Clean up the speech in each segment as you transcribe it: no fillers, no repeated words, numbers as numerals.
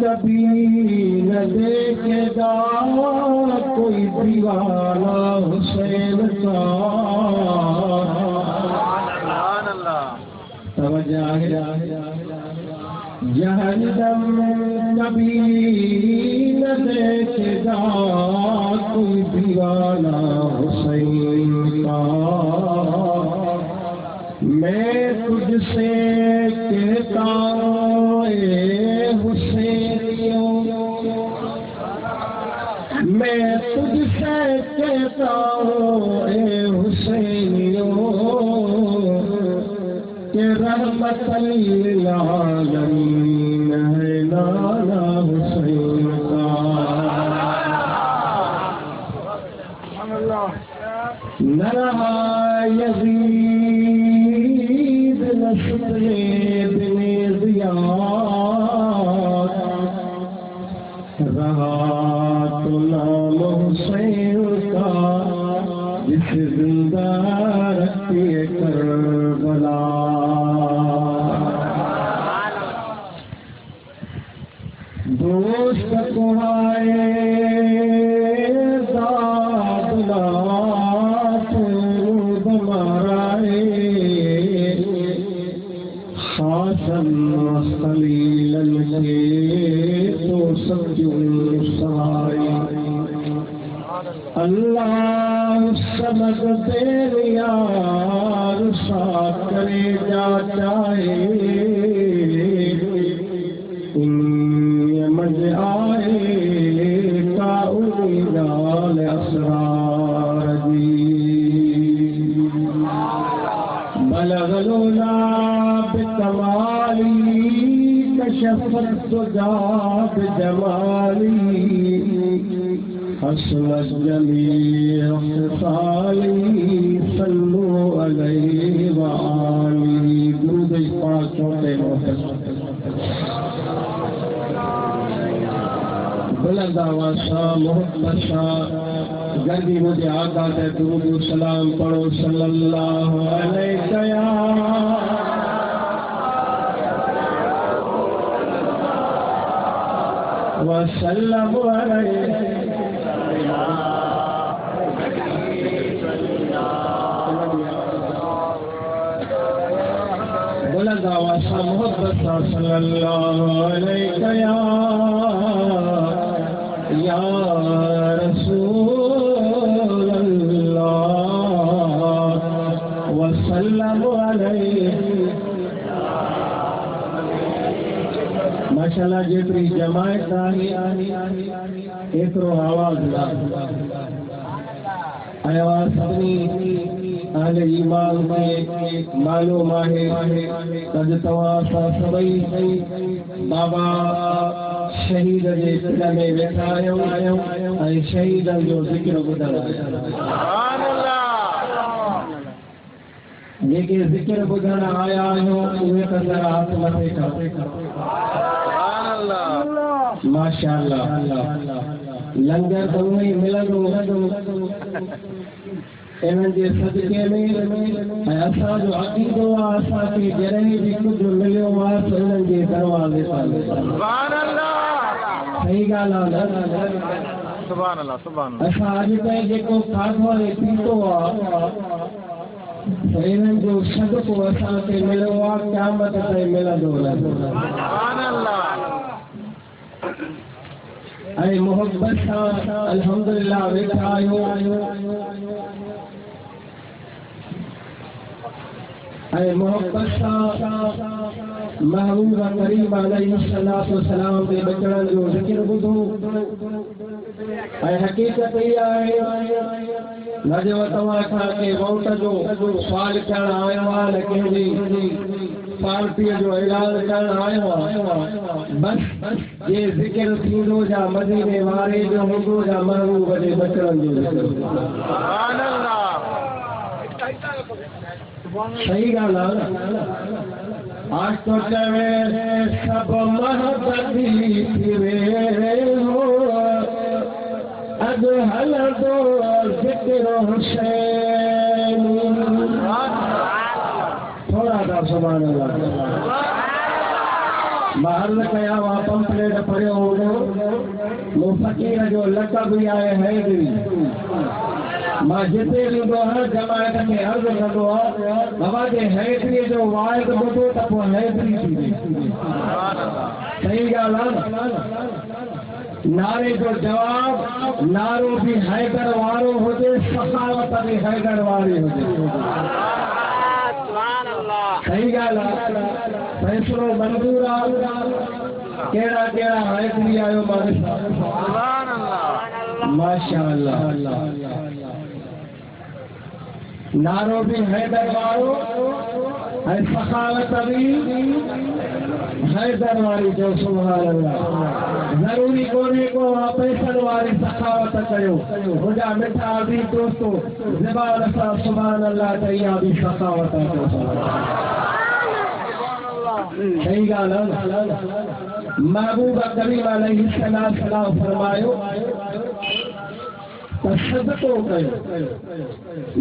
कभी न देखेगा कोई दीवाना हुसैन का। जहन्नम कभी न देखेगा कोई दीवाना हुसैन का। मैं तुझसे कहता हूँ ए हुसैनियों, मैं तुझसे कहता हूँ ए हुसैनियों कि रहमतल लिल आलमीन है नाना हुसैन का। न रहा यज़ीद नस्ले बिने ज़ियाद, रहा तो नाम हुसैन का जिसे जिंदा रखे करबला। दोस्त को आए दादला तूद माराए, हासन खलीलन के तो सब्जुल सहाय। अल्लाह समझ तेरे यार साथ करे जा चाहे, मज आए का उजाल असरार दी। बलगलोला बिकमाली कशफत तुजाब जमाली, हसनत जमील साली सल्लु अलैहि व आलिहि। दुरूद पाक छोटे मोहब्बत बुलंद आवाज़ सा मोहब्बत सा जल्दी मुझे आका से दुरूद सलाम पढ़ो। सल्लल्लाहु अलैहि वसल्लम अलैहि। बुलंद आवाज़ सा मोहब्बत सा सल्लल्लाहु अलैहि या रसूल अल्लाह वसल्लम अलैहि। माशाअल्लाह जेतरी जमायत आहे एतिरो आवाज़ आवाज़ सभिनी अहले ईमान खे मालूम आहे। अॼु तव्हां सां सभई बाबा शहीद जे दिल में वेठा आहियूं ऐं शहीदनि जो ज़िक्र ॿुधण जेके ज़िक्र ॿुधण आया आहियूं उहे त ज़रा हथ मथे करो। माशाअल्लाह लंगर त उहो ई मिलंदो इन्हनि जे सदके में। ऐं असांजो अक़ीदो आहे असांखे जॾहिं बि कुझु मिलियो आहे त इन्हनि जे दरवाज़े सां सही ॻाल्हि आहे न। असां अॼु ताईं जेको खाधो ऐं पीतो आहे इन्हनि जो सदको असांखे मिलियो आहे, क़यामत ताईं मिलंदो रहंदो। ऐं मोहब्बत सां अल्हम्दुलिल्लाह वेठा आहियूं ऐं मोहब्बत सां महबूब करीम अलैहिस्सलातु वस्सलाम जे बचड़नि जो ज़िक्र ॿुधो। ऐं हक़ीक़त इहा आहे न जो तव्हां खां के मौत जो सुवाल करणु आयो आहे न कंहिंजी पार्टीअ जो ऐलान करणु आयो आहे। बसि जे ज़िक्र थींदो जा मदीने वारे जो हूंदो जा महबूब जे बचड़नि जो ज़िक्र। सही ॻाल्हि आहे न। आज तो चवे सब महबती थी वे हो, अॼु हलंदो ज़िक्र हुसैन। थोड़ा सा सुभान अल्लाह। महल कया वा पंपलेट पढ़ियो हो वो फकीर जो लक़ब भी आहे हैदरी मां जिते वेंदो आहियां जमायत में अर्ज़ कंदो आहे बाबा जे हैदरी जो वाइद ॿुधो त पोइ हैदरी थी वई सही ॻाल्हि आहे नारे जो जवाब नारो भी हैदर वारो हुजे सखावत भी हैदर वारी हुजे सही ॻाल्हि आहे फैसलो मंज़ूर आहे कहिड़ा कहिड़ा हैदरी आयो माशाअल्लाह नारो भी हैदर वारो ऐं सखावत भी हैदर वारी जो सुभान अल्लाह जरूरी कोन्हे को पैसन वारी सखावत कयो मुंहिंजा मिठा भी दोस्तो ज़बान सां सुभान अल्लाह चई भी सखावत कयो सही ॻाल्हि आहे महबूब करीम अलैहिस्सलाम फरमायो सदको कयो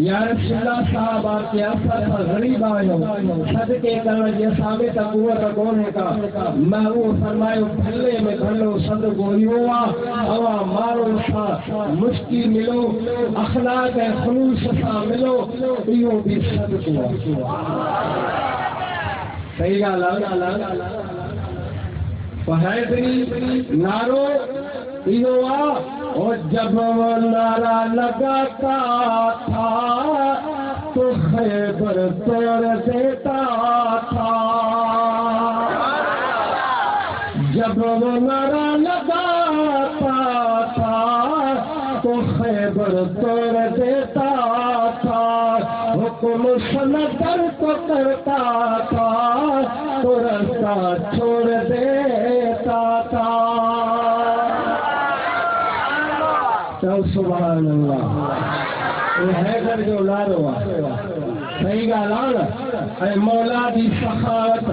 या रसूलल्लाह साहब के असर पर गरीब आयो सदके करण जे सामे त कुवत कोन्हे का महबूब फरमायो भले में भलो सदको इहो आहे अवा माण्हू सां मुश्की मिलो अखलाक ऐं ख़ुलूस सां मिलो इहो भी सदको आहे सही ॻाल्हि आहे हैदरी नारो इहो आहे और जब वो नारा लगाता था तो खैबर तोड़ देता था जब वो नारा लगाता था तो खैबर तोड़ देता था हुक्म सनदर को करता था तो रास्ता छोड़ देता था सुभान अल्लाह ये हैदर जो नारो आहे सही ॻाल्हि आहे ऐं मौला जी सखावत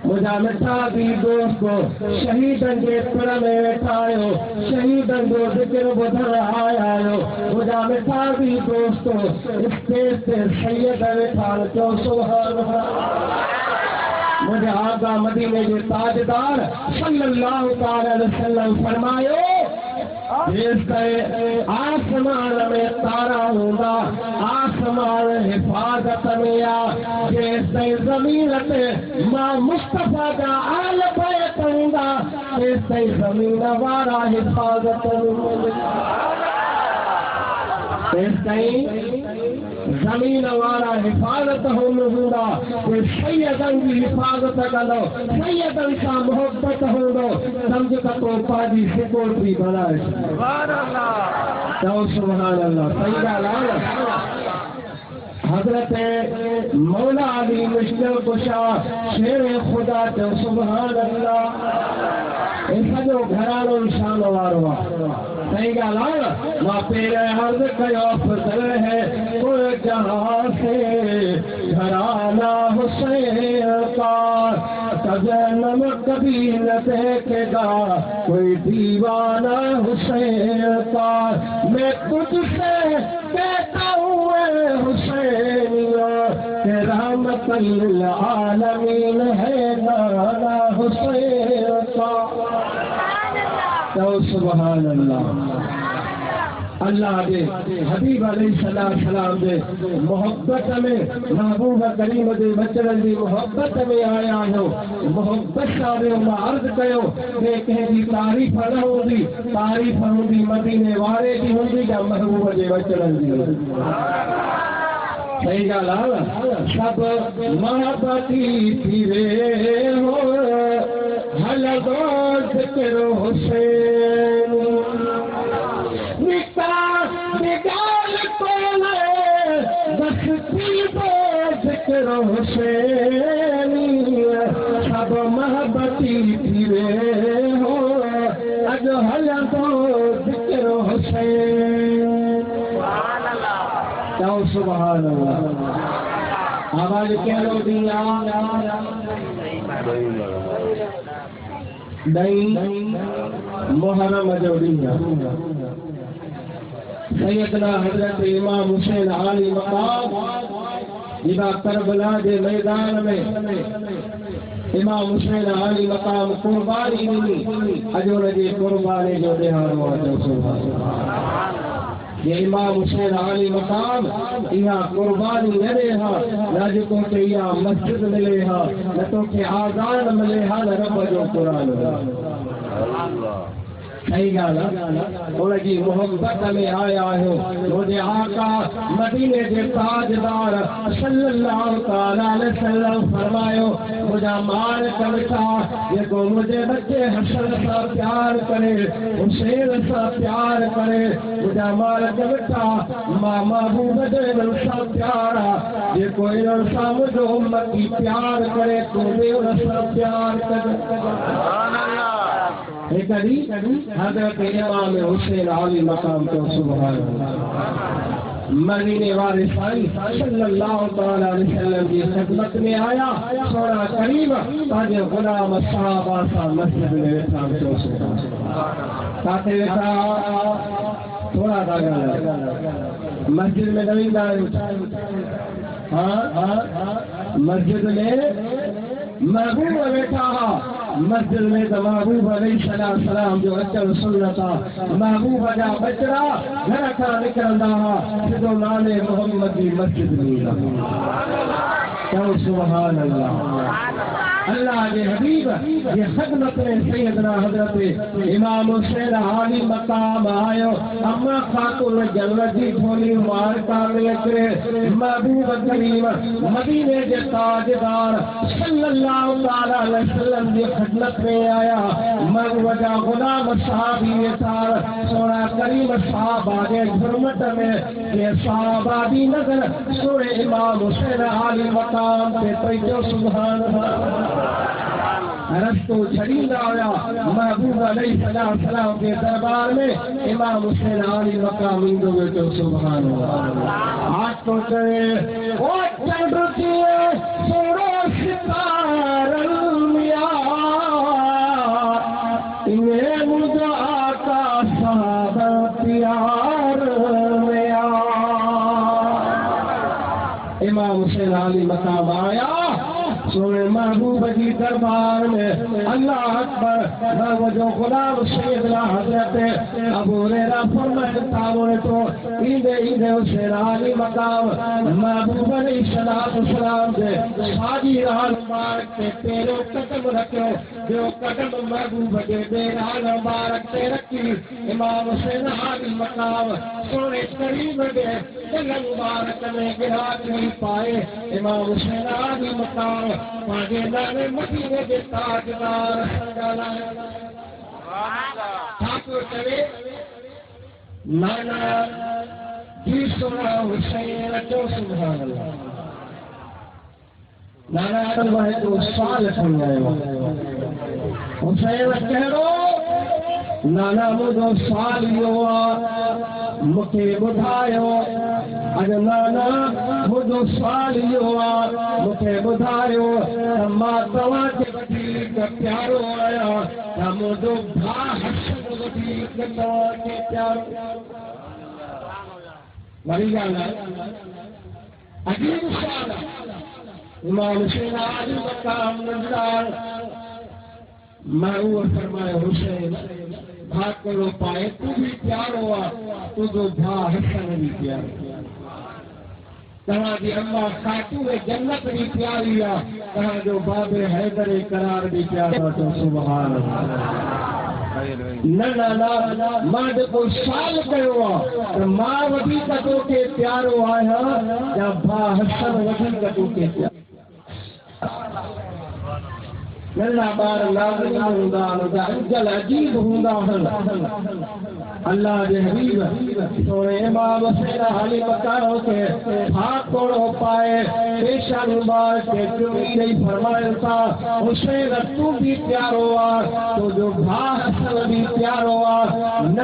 मुंहिंजा मिठा भी दोस्तो शहीदनि जे पिण में वेठा आहियो शहीदनि जो ज़िक्र ॿुधण आया आहियो मुंहिंजा मिठा भी दोस्तो स्टेज ते सैयद वेठा चओ सुभान अल्लाह मुंहिंजे आका मदीने जे ताजदार सल्लल्लाहु अलैहि वसल्लम फरमायो आसमान में तारा हूंदा आसमान हिफाज़त में आ जेसिताईं ज़मीन ते मां मुस्तफ़ा जा आल बैत हूंदा तेसिताईं ज़मीन वारा हिफाज़त तेसिताईं ज़मीन वारा हिफाज़त हूंदा सैयदनि जी हिफाज़त कंदो सैयदनि सां मोहब्बत हूंदो सम्झ त पोइ पंहिंजी सिक्योरिटी बनाए चओ सुभान अल्लाह सही ॻाल्हि आहे हज़रत मौला अली मुश्किल कुशा शेर ख़ुदा चओ सुभान अल्लाह सॼो घरानो शान वारो आहे सही ॻाल्हि आहे मां पहिरियों अर्ज़ कयो अफ़ज़ल है कोई जहां से घराना हुसैन का जन्म कभी न देखेगा कोई दीवाना हुसैन का मैं तुझसे कहता हूँ हुसैनिया के रहमतुल लिल आलमीन है नाना हुसैन का सुभान अल्लाह अल्लाह दे हबीब अलैहिस्सलाम दे मोहब्बत में महबूब करीम दे बचड़न जी मोहब्बत में आया हो मोहब्बत सां मां अर्ज़ कयो के कंहिंजी तारीफ़ न हूंदी तारीफ़ हूंदी मदीने वारे जी हूंदी या महबूब जे बचड़न जी सही ॻाल्हि आहे सब मोहब्बती थी वे हो हलंदो ज़िक्र हुसैन ज़िक्र हुसैन सब मोहब्बती थी वे हो अॼु हलंदो ज़िक्र हुसैन चओ सुभान अल्लाह आवाज़ कहिड़ो ॾींहुं ॾहीं मुहर्रम जो ॾींहुं सैयदना हज़रत इमाम हुसैन आली मक़ाम जिबा करबला जे मैदान में इमाम हुसैन आली मकाम कुर्बानी ॾिनी अॼु हुनजी कुर्बानी जो ॾिहाड़ो आहे। ये इमाम हुसैन आली मकाम यहाँ कुर्बानी न दे हा न जो तोखे यहाँ मस्जिद मिले हा न तोखे आज़ान मिले हा न रब जो कुरान सही गाल उनकी मोहब्बत में आया हो मुझे आका मदीने के ताजदार सल्लल्लाहु तआला अलैहि वसल्लम फरमायो मुझा मार कविता ये को मुझे बच्चे हसन सा प्यार करे हुसैन सा प्यार करे मुझा मार कविता मामा महबूब सा प्यारा ये कोई सा मुझो उम्मती प्यार करे तो भी उनसा प्यार करे। सुभान अल्लाह। कभी हज़रत इमाम हुसैन आली मकाम तो सुभान अल्लाह मदीने वाले साईं सल्लल्लाहु तआला अलैहि वसल्लम की खिदमत में आया सोना करीम ताजे गुलाम सहाबा सा मस्जिद में बैठा तो साथे बैठा थोड़ा सा मस्जिद में नवींदा हाँ मस्जिद में महबूब बैठा मस्जिद में तो महबूब अलैहिस्सलाम जो अचल सुन्नता महबूब जा बचड़ा घर खां निकिरंदा हा सिधो नाले मोहम्मद जी मस्जिद में चओ सुभान अल्लाह। अल्लाह के हबीब ये खिदमत में सैयदना हजरत इमाम हुसैन आली मकाम आयो अम्मा खातून जन्नत जी थोली मुबारका में करे महबूब करीम मदीने के ताजदार सल्लल्लाहु तआला अलैहि वसल्लम की खिदमत में आया महबूब जा गुलाम सहाबी तार सोना करीम साहबा के हुर्मत में ये साहबा दी नजर सोने इमाम हुसैन आली मकाम पे पहुंचो सुभान अल्लाह। रस्तो छड़ींदा हुआ महबूब अलैहिस्सलाम के दरबार में इमाम हुसैन आली मकाम ईंदो वेठो सुभान अल्लाह। हाथ तो करे ओ चंड के सोरो सितारल मिया इन्हें मुझा आका साहब प्यार मिया। इमाम हुसैन आली मकाम आया सोने महबूब जी दरबार में अल्लाह अकबर जो गुलाम सैयदना हजरत अबू हुरैरा फरमाता बोले तो ईंदे ईंदे हुसैन आली मकाम महबूब अलैहिस्सलाम के साजी राल मुबारक के पेरो कदम रखो जो कदम महबूब के बेराल मुबारक पे रखी इमाम हुसैन आली मकाम सोने करीब के दिल मुबारक में गिरा नहीं पाए इमाम हुसैन आली मकाम पागेदाने मदीने के ताजदार ठाकुर करे नाना जी सोना हुसैन जो सुभान अल्लाह नाना वह तो साल समझायो हुसैन कहो नाना मुझो साल यो मुखे बुधायो अॼु नाना मुझो साल यो मुखे बुधायो मां तव्हांखे वधीक प्यारो आहियां मुझो भाउ हसन वधीक तव्हांखे प्यारो वरी ॻाल्हि आहे अजीब साल इमाम हुसैन आली मकाम नज़र मैं वो फरमाया हुसैन भाग करो पाए तू भी प्यारो आ तुझो भा हसन भी प्यारो तव्हां जी अम्मा खातून जन्नत भी प्यारी आ तव्हां जो बाबे हैदर करार भी प्यारो तो सुभान अल्लाह। न मां जेको साल कयो आहे त मां वधीक तोखे प्यारो आहियां या भा हसन वधीक तोखे प्यारो नंढा ॿार नाज़ हूंदा अजल अजीब हूंदा अल्लाह जे हबीब सोने इमाम हुसैन आली मकाम के हाथ तोड़ो पाए पेशा मुबारक के चुमी नहीं फरमाया था हुसैन तू भी प्यारो आ तो जो भा हसन भी प्यारो आ न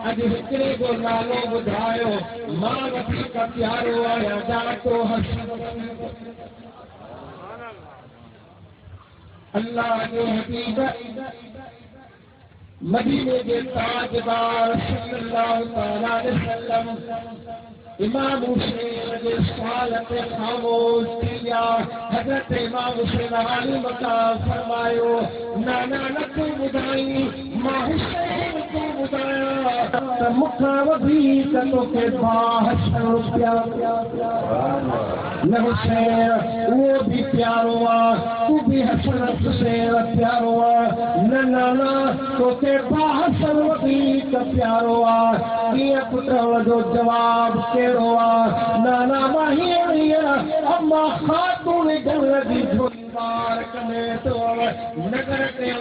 अज हिकिड़े जो नालो ॿुधायो मां वधीक प्यारो आहियां ॾाढो हसन अल्लाह जो हबीब मदीने के ताजदार सल्लल्लाहु तआला अलैहि वसल्लम इमाम हुसैन के सवाल पे खामोश किया। हजरत इमाम हुसैन आली मकाम फरमायो नाना न तू ॿुधाई मां हुसैन को ॿुधाया त मूंखां वधीक तोखे ₹62 न हुसैन उहो बि प्यारो आहे तू बि हसन हुसैन प्यारो आहे न नाना तोखे ₹62 वधीक प्यारो आहे कीअं पुटण जो जवाब कहिड़ो आहे नाना मां हीअं अम्मा ख़ातून जन्नत जी झोली पार करे थो नगर ते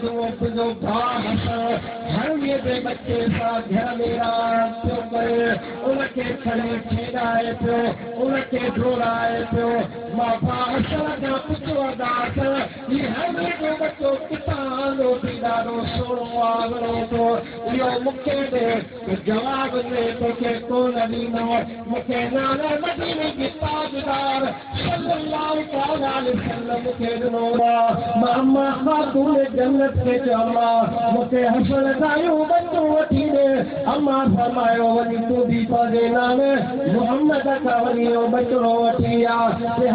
तुंहिंजो भाउ हसन हरवीअ जे बचे सां घर में रात पियो करे उनखे खणी खेॾाए पियो उनखे ढोराए पियो मां भाउ हसन खां पुछो अदास हीउ हरवीअ जो बचो किसान बि ॾाढो सुहिणो आहे थो इहो मूंखे ॾे जवाब ॾे तोखे कोन ॾींदो मूंखे नाना मदीने जी ताजदार सल्लल्लाहु अलैहि वसल्लम मूंखे ॾिनो मां ख़ातून जन्नत खे चवां मूंखे हसन सां बचो वठी ॾे अम्मा फरमायो वञी तूं बि पंहिंजे नाले मुहम्मद खां वञी बचिड़ो वठी आ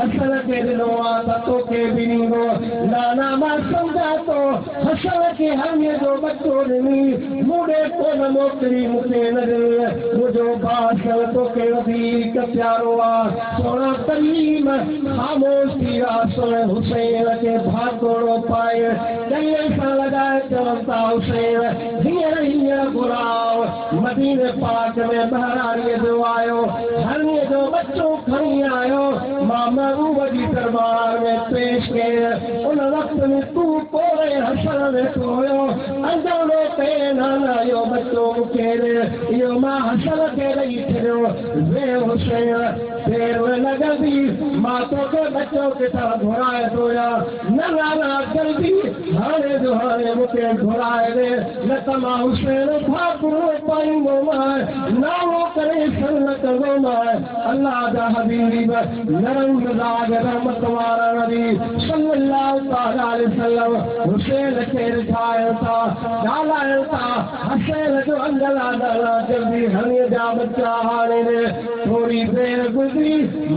हसन खे ॾिनो आहे त तोखे बि ॾींदो नाना मां सम्झां थो हसन खे हरीअ जो बचो ॾिनी मूंखे कोन मोकिली मूंखे न ॾिनी मुंहिंजो भाउ तोखे वधीक प्यारो आहे सोना तलीम ख़ामोश थी विया सोने हुसैन खे भागोड़ो पाए ॾहीअ सां लॻाए चवनि था हुसैन हींअर घुराओ मदीने पाक में बहराणीअ जो आयो हरीअ जो बचो खणी आयो मां महबूब जी दरबार में पेश कयो उन वक़्त में तूं पोइ हसन वेठो हुयो अंजानो पे नाना इहो बचो मूंखे ॾे इहो मां हसन खे ॾेई छॾियो वे हुसैन देर न लॻंदी मां तोखे बचो किथां घुराए थो न नाना जल्दी हाणे जो हाणे मूंखे घुराए ॾे न त मां हुसैन भाकुरो पाईंदो मां नालो करे सन कंदो मां अल्लाह जा हबीब नरम मिजाज रहमत वारा नबी सल्लल्लाहु अलैहि वसल्लम हुसैन खे रिझाइनि था ॻाल्हाइनि था हुसैन जो अंदला डाला जल्दी हणीअ जा बच्चा हाणे थोरी देर गुज़री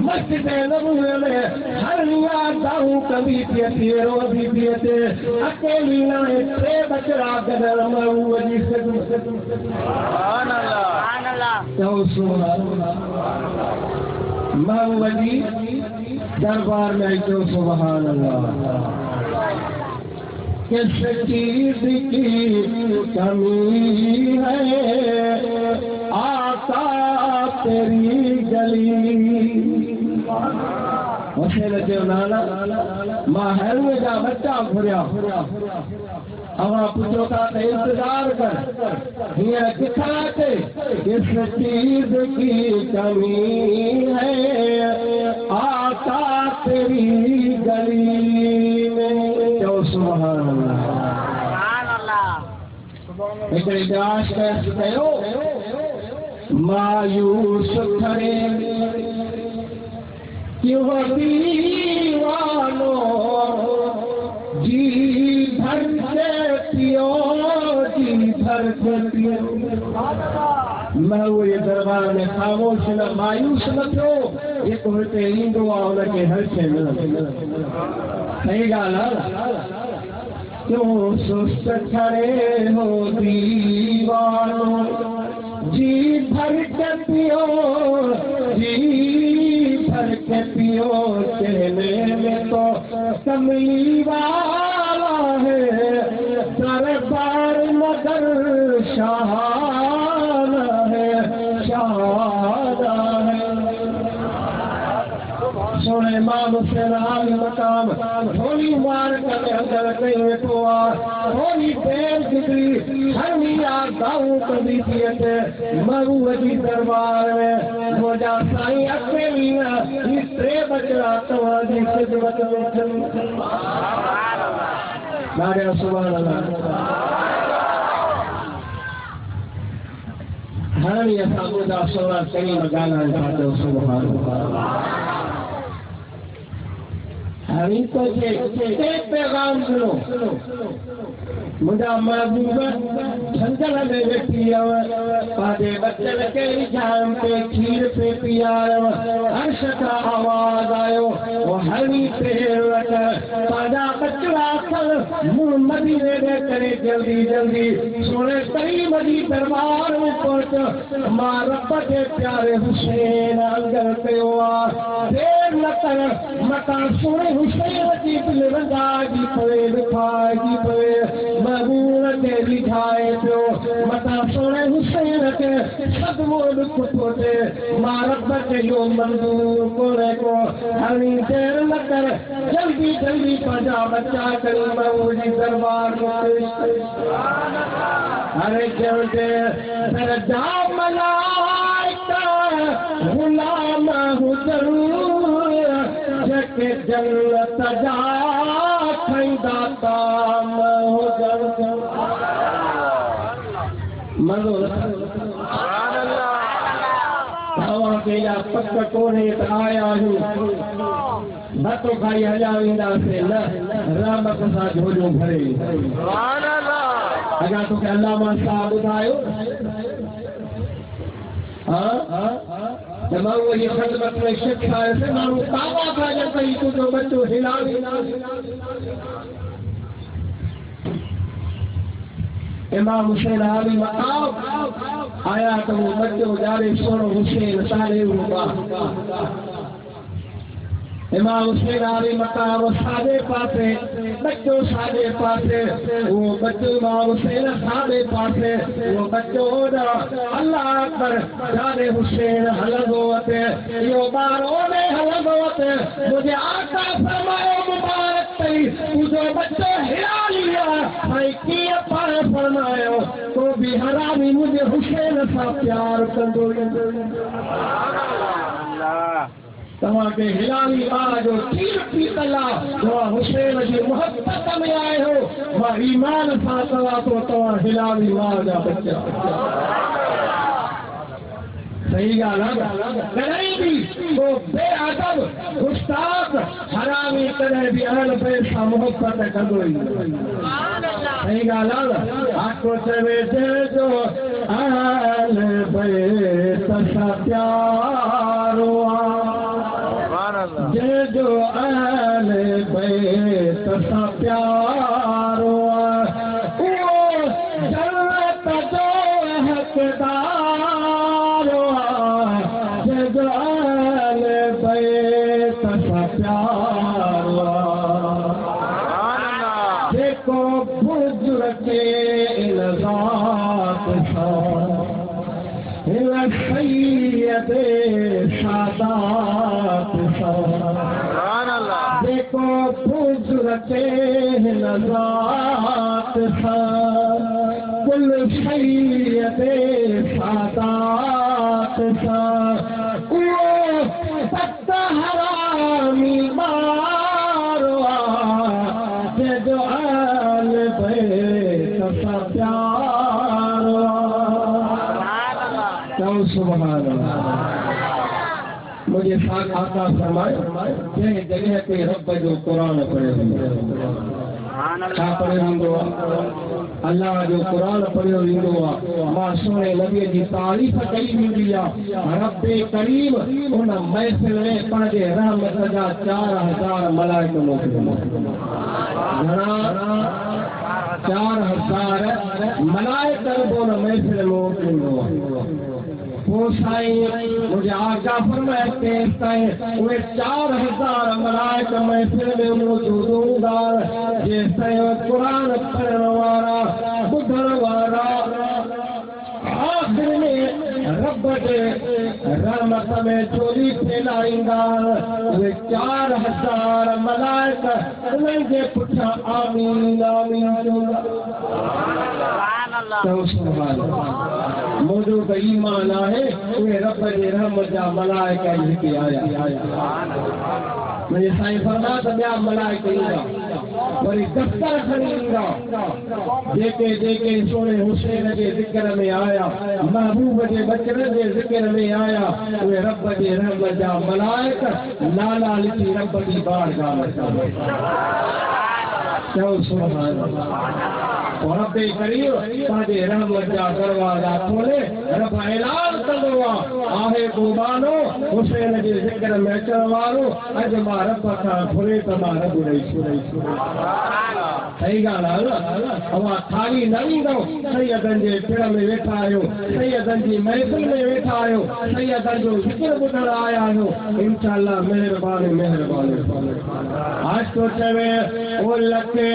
मस्जिद नबवी में हरणिया दाऊं कंदी थी अचे रोज़ी थी अचे अकेली नाहे टे बचड़ा गॾु महबूब जी ख़िदमत चओ सुभान महबूब जी दरबार में अचो सुभान अल्लाह किस चीज की कमी है आका तेरी गली हुसैन चयो नाना मां हरवे जा बच्चा घुरिया अवां पुछो था त इंतज़ार कर हींअर किथां अचे किस चीज की कमी है आका तेरी गली में चओ सुभान अल्लाह हिकिड़े दाश कयो मायूस खड़े क्यों दीवानो जी भर के पियो जी भर के पियो मैं वो ये दरबार में खामोश न मायूस न थियो ये तो हिते ईंदो आहे उनखे हर शइ मिलंदी सही ॻाल्हि आहे क्यों सुस्त खड़े हो दीवानो जी भर के पियो जी भर के पियो चेहरे में तो कमली वाला है दरबार मगर शाहाना है शाहाना है सोने माम से राग मकाम थोड़ी मार कर अंदर कहीं वेठो आहे थोड़ी देर गुज़री हरमिया गाऊं कंदी थी अचे महबूब जी दरबार में मुंहिंजा साईं अकेली ही टे बचड़ा तव्हांजी ख़िदमत में ॾाढा सुभान अल्लाह हाणे असां ॿुधा सोना कई ॻाल्हाइण था चओ सुभान अल्लाह हरी तो पैगाम सुनो मुझा महबूब झंझल में वेठी पादे बच्चन के जाम पे खीर पे पियायो हर्ष का आवाज आयो वो हरी पेवट पादा बच्चा खल मुंह मदीने दे करे जल्दी जल्दी सोने कई मदी दरबार में पहुंच मां रब के प्यारे हुसैन अंदर पे हुआ देर न कर मता सोने हुसैन की दिलरंगा की पवे लिखाई की पवे महबूब के लिखाए पियो मता सोने हुसैन के सदमो दुख पोते मां रब के यो मंजूर कोने को हरी देर न कर जल्दी जल्दी पाजा बच्चा करी महबूब जी दरबार में अरे जल्दी फिर जा मलाइका गुलाम हुजर जके जन्नत जा खैदा ताम हुजर मनो सुभान अल्लाह हवा के या पक कोने आया हूं भतो खाई हला विंदा से न राम कसा झोलो भरे सुभान अल्लाह अगा तो के अल्लाह मा साहब बुधायो हां तमाम ये खिदमत में शिक्षा से मानू कावा का जब ही तो जो बच्चों हिलावी इमाम हुसैन आली मकाम आया तो वो बच्चों जारे सोनो हुसैन सारे हुआ इमाम हुसैन आली मकाम सादे पासे बच्चों सादे पासे वो बच्चों इमाम हुसैन सादे पासे वो बच्चों अल्लाह अकबर जारे हुसैन हलगोते यो बारों में हलगोते मुझे आका फरमायो मुबारक तई तुझे बच्चों हिला लिया भाई की पार फरमायो तो भी हरामी मुझे हुसैन सा प्यार कंदो तव्हां के हिलावी मां जो तीर पीतला जो हुसैन जी मोहब्बत में आए हो मां ईमान सां तव्हां तो तव्हां हिलावी मां जा बच्चा सही ॻाल्हि कॾहिं बि वो बेअदब गुस्ताख हरामी कॾहिं बि अहल बैत सां मोहब्बत कंदो ई सही ॻाल्हि आको चवे जो अहल बैत सां प्यारो जो अहल बैत सां प्यारो वो जन्नत जो हक़दारो जो अहल बैत सां प्यारो जेको बुजुर्ग इन ज़ात सां सैयद सादात देखो बुजुर्ग नज़ात कुल सैयद सादात पत हरामी मारो जो अहल बैत सां प्यारो सुभान अल्लाह मुझे साथ आका फरमाए जंहिं जगह पे रब जो कुरान पढ़ियो छा पढ़ियो वेंदो आहे अल्लाह जो कुरान पढ़ियो वेंदो आहे मां सोने नबीअ जी तारीफ़ कई वेंदी आहे रब करीम उन महफ़िल में पंहिंजे रहमत जा 4000 मलाइक मोकिलियो घणा 4000 मलाइक उन महफ़िल में मोकिलियो आहे वो साईं मुझे आका फरमाए तेज ताईं उहे 4000 मलाइक महफ़िल में मौजूद हूंदा जेसिताईं कुरान पढ़ण वारा ॿुधण वारा आख़िर में रब जे रहमत में झोली फैलाईंदा उहे 4000 मलाइक उन्हनि जे पुठियां आमीन आमीन मुझो तो ईमान है उहे रब जे रहमत जा मलाइका लेके आया मुझे साईं फरमा त ॿिया मलाइका ईंदा वरी दफ़्तर खणी ईंदा जेके जेके सोने हुसैन जे ज़िक्र में आया महबूब जे बचन जे ज़िक्र में आया उहे रब जे रहमत जा मलाइका नाला लिखी रब जी बारगाह में चओ सुभान अल्लाह और रब्बे करीम ताजे रहमत जा दरवाजा खोले रब ऐलान कंदो आहे क़ुर्बानो हुसैन जे ज़िक्र में अचण वारो अज मां रब खां घुरे त मां रब ॾेई सही ॻाल्हि आहे न अवां थाली न ईंदो सैयदनि जे पिण में वेठा आहियो सैयदनि जी महफ़िल में वेठा आहियो सैयदनि जो ज़िक्र ॿुधण आया आहियो इंशाअल्लाह महिरबानी महिरबानी आज तो चवे ओ लखे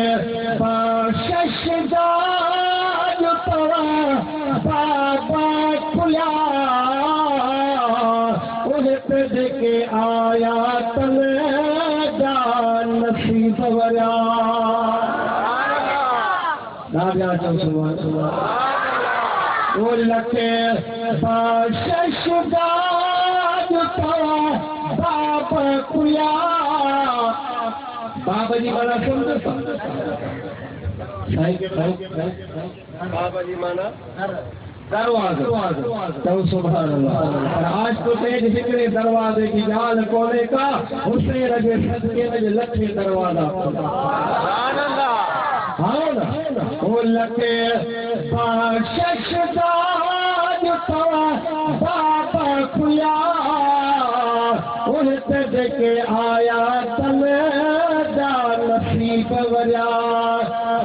बाशश दाज तवा बाबा खुला ओहे पे देके आया तने जान नसीब वरा दादा चल सुभान ओ लखे बाशश दाज तवा बाबा खुला बाबा जी माना समझो बाबा जी माना दरवाज़ा तो सुभान अल्लाह आज तो तेज हिकड़े दरवाजे की ॻाल्हि कोन्हे का हुसैन जे सदके में लखे दरवाजा सुभान अल्लाह हाँ ना वो लखे बाशश दाज तवा बाबा खुला उनते देके आया तने नसीब वरिया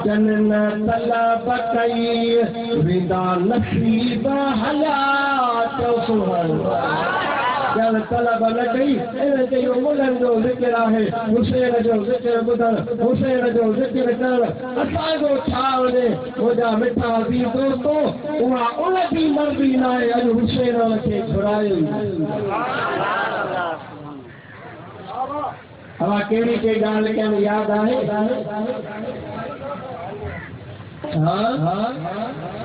जन तलब कई विदा नसीब हला तो सुभान जन तलब न कई इन चयो मुलनि जो ज़िक्र आहे हुसैन जो ज़िक्र ॿुधण हुसैन जो ज़िक्र करण असांजो छा वञे मुंहिंजा मिठा बि दोस्तो उहा उन जी मर्ज़ी न आहे अॼु हुसैन खे घुरायो हवा केड़ी के गाल के याद आए हाँ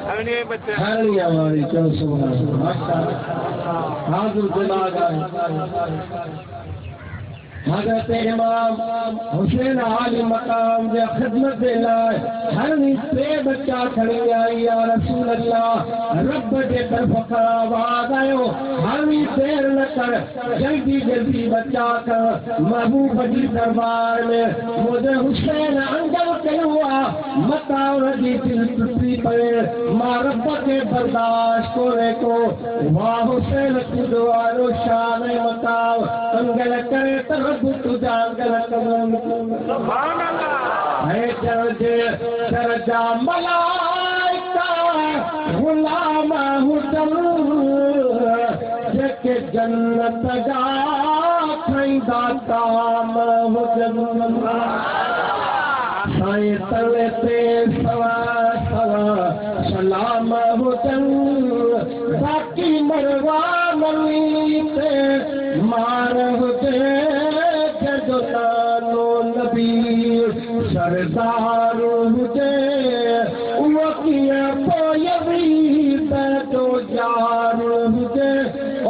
हरणी हमारी चलो सुभान हाजुर दिमाग हज़रत इमाम हुसैन आली मकाम जे खिदमत दे लाए हरणी से बच्चा खड़ी आई या रसूल अल्लाह रब जे तरफ खां आवाज़ आयो हरणी देर न कर जल्दी जल्दी बच्चा कर महबूब जी दरबार में मुझे हुसैन अंदर कयो मताव जी दिल टुटी पए मां रब के बर्दाश्त कोने को वाह हुसैन खुद वारो शान मताव अंगल करे तर तुझा सुभान अल्लाह है चरजे दरजा मलाइका गुलाम हुसैन जेके जन्नत जा खैंदा ताम हुसैन साईं तले ते सवा सवा सलाम हुसैन बाकी मरवा मली ते मार हुसैन नानो नबी सरदार हुजे उहो कीअं पोइ तो जार हुजे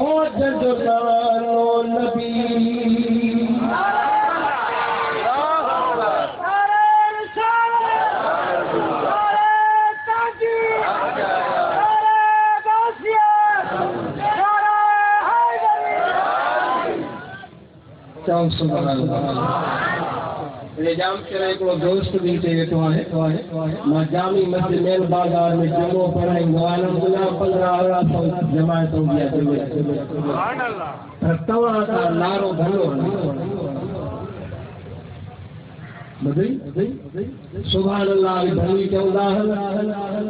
ओ जदो नानो नबी जाम करे को दोस्त भी थे तो है मां जामी मस्जिद मेन बाजार में जुमो पढ़ाईंदो अल्हम्दुलिल्लाह 15,000 जमात हो गया सुभान अल्लाह तवा का नारो भलो बदई सुभान अल्लाह भली चवंदा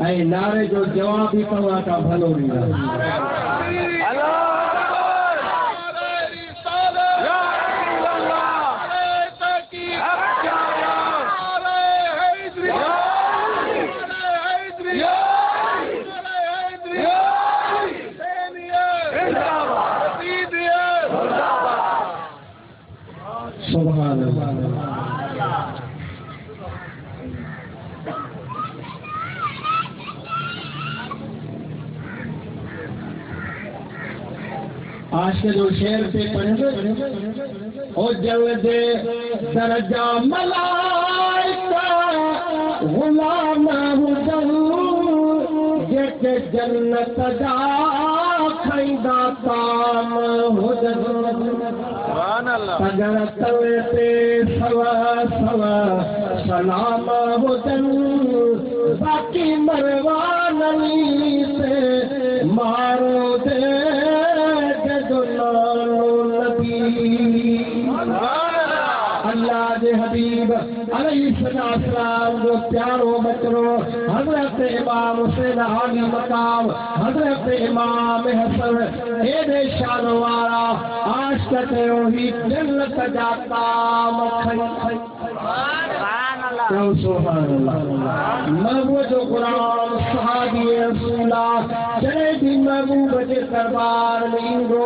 ऐं नारे जो जवाब भी तवा का भलो ॾींदा सुभान अल्लाह आज के जो शेर पे पढ़े ओ जल्दे दरजा मलाइका गुलाम हुसैन जेके जन्नत जा खैंदा ताम हुसैन सुभान अल्लाह अगर तवे पे सवा सवा सलाम हुसैन बाकी मरवानी से मारो दे अल्लाह के हबीब अलैहिस्सलाम जो प्यारो बचरो हजरत इमाम हुसैन आली मकाम हजरत इमाम हसन ए शान वाला आशिक वही जन्नत जाता मखन महबूब जो कुरान सहाबी रसूलुल्लाह जने भी महबूब के दरबार में इंदो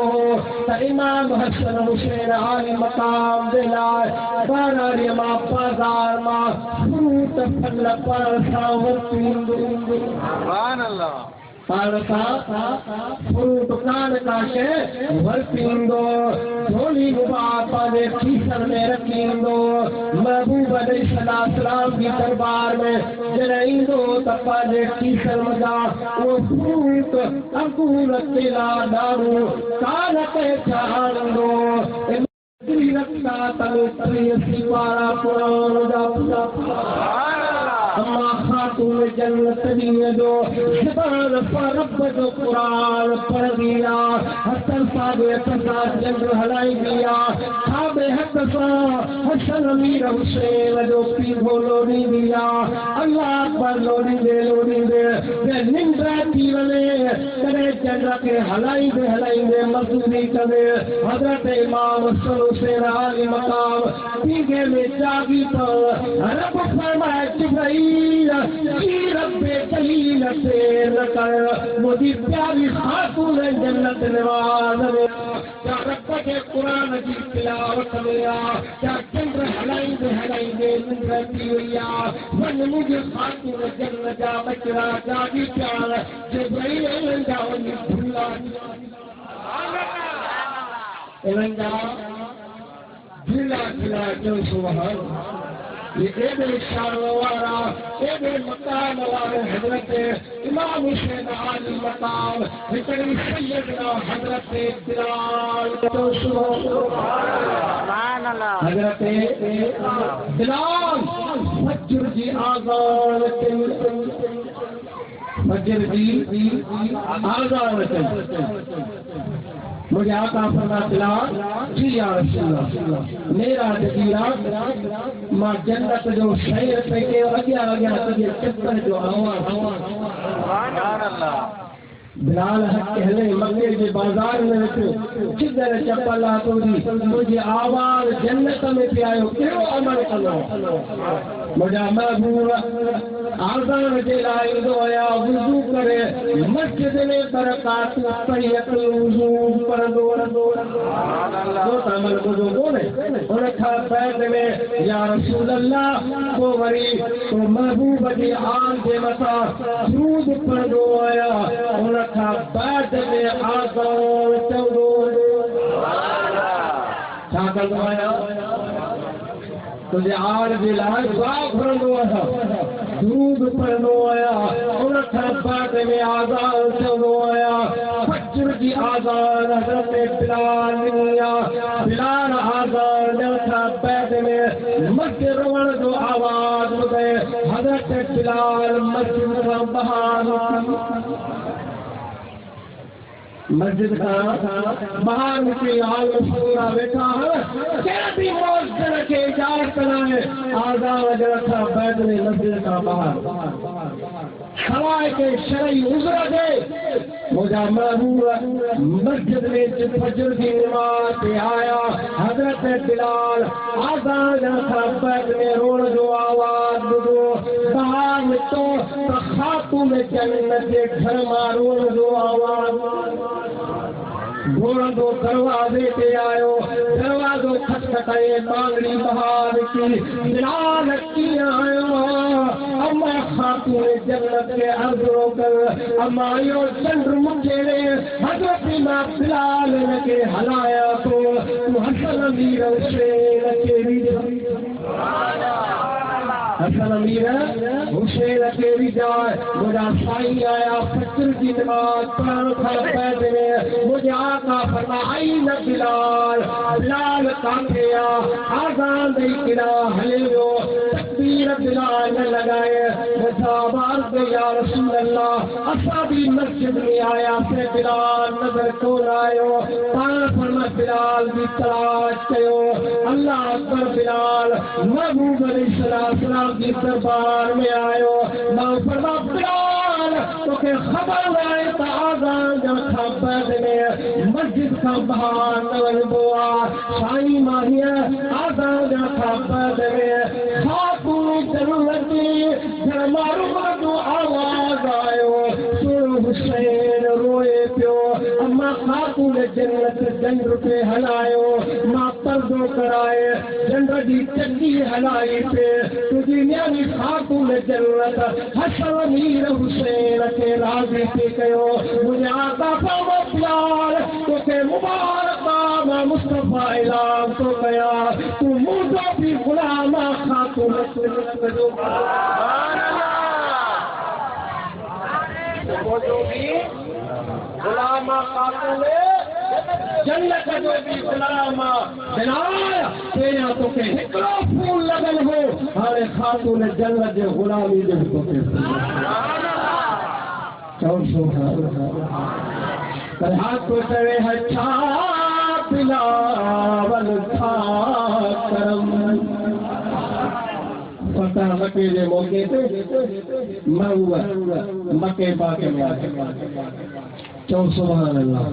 त इमाम हसन हुसैन आली मकाम दे लाए बारारी मां बाजार मां फ्रूट फल पर सावत इंदो सुभान अल्लाह फ्रूट कान काके वर्तींदो झोली मुबापा ने खीसर में रखींदो महबूब अलैहिस्सलाम की दरबार में जराइंदो तपा ने खीसर मजा वो फ्रूट अंगूर केला दारू कान के चांदो रखता तनु तरियसी वाला कुरान दा अम्मा खातून जन्नत दिए दो ज़बान पर रब जो कुरान पढ़ दिया हसन साबे फसा जंग हलाई दिया साबे हसा हसन अमीर हुसैन जो पी लोरी दिया अल्लाह पर लोरी दे निंद्रा थी वने करे जंग के हलाई दे मजदूरी करे हजरत इमाम हुसैन आली मकाम पीगे में जागी पर रब फरमाए जिब्राइल रब्बे कलील से कर मोदी प्यारी खातून जन्नत नवाज क्या रब के कुरान की तिलावत में क्या चंद्र हलाइंदे निंद्रती हुआ मन मुझे खातून जन्नत जा बचरा जागी प्यार जिब्राइल जाओ भुला भुला जो सुभान ये एबे शारवारा एबे मकाम वाले हजरत इमाम हुसैन आली मकाम हिकड़ी सैयदना हजरत बिलाल तो सुभान अल्लाह हजरत बिलाल फज्र जी आज़ान फज्र जी आज़ान मुझे आका फरमा बिलाल जी या रसूलल्लाह मेरा जजीरा मां जन्नत जो शहर पे के अगिया तुझे चक्कर जो हवा सुभान अल्लाह बिलाल कहले मक्के के बाजार में रखो किधर चप्पला तोड़ी मुझे आवाज जन्नत में पे आयो केड़ो अमल करो मुझे महबूब आज़ान के लाए दोया वुजू करे मस्जिद में बरकात तैयत वुजू पर दो अमल वुजू बोले और खा बैठ में या रसूल अल्लाह को वरी तो महबूब की आन के मथा दूध पर दो आया और खा बैठ में आज़ान चौदो क्या कर दो आया तुझे आर बिलाल बाप भरनो आया दूध पढ़नो आया उन बाद में आज़ान चलो आया फज्र की आज़ान हज़रत बिलाल आज़ान था बैद में मस्जिद रोण जो आवाज ॿुधे हज़रत बिलाल मस्जिद खां बाहर मस्जिद का बाहर निकली हाल पूरा बैठा है कैसी मौज के इजाजत कराए आज़ान जरा बैठ में मस्जिद का बाहर खवाए के शरई उजरा दे मुझा महबूब मस्जिद में फजर की नमाज पे आया हजरत बिलाल आज़ान जरा बैठ में रोड जो आवाज बुधो बाहर में तो खातून जन्नत के घर मारो जो आवाज घोड़ा दो दरवाजे पे आयो दरवाजो खटखटाए बांगड़ी बहार की बिलाल की आयो अम्मा खातून जन्नत के अर्जो कर अम्मा यो चंद्र मुझे हजरत इमाम बिलाल के हलाया तो हसन अमीर हुसैन के हसन अमीर हुसैन के रिजाए मुझा साईं आया फजर की नमाज पढ़न था पैदे में मुझे आका फरमाई न बिलाल बिलाल काठिया आज़ान दे किला हलियो तीर बिलाल ने लगाए। मुसाबार के या रसूल अल्लाह असा भी मस्जिद में आया से बिलाल नजर को लायो। पान फरमा बिलाल की तलाश कयो। अल्लाह अकबर बिलाल महबूब अलैहिस्सलाम की दरबार में आयो। मां फरमा बिलाल तो के खबर आए तो आजान जो खबर में मस्जिद का बाहर नवर बोआ साई माहिया आजान जो खबर में खातून जरूरत जरा मारू मारू आवाज आयो। सुनो हुसैन रोए पियो। अम्मा खातून जन्नत जंड पे हलायो। मां पर्दो कराए जंड जी चक्की हलाई पे तुझी न्यानी खातून जन्नत हसन मीर हुसैन के राजी पे कयो। मुझे आका पावा प्यार तो के मुबारक मुस्तफा ऐलान तो कया तू मुझो भी गुलामा खातून मुझो भी गुलामा खातून जन्नत जो भी गुलामा बिलाल तेरा तो के हिकड़ो फूल लगल हो हारे खातून जन्नत जो गुलामी जो तो के हाथ को चढ़े अच्छा बिलावल था करम। फतह मके के मौके पे महुआ मके पाके में आके चौ सुभान अल्लाह।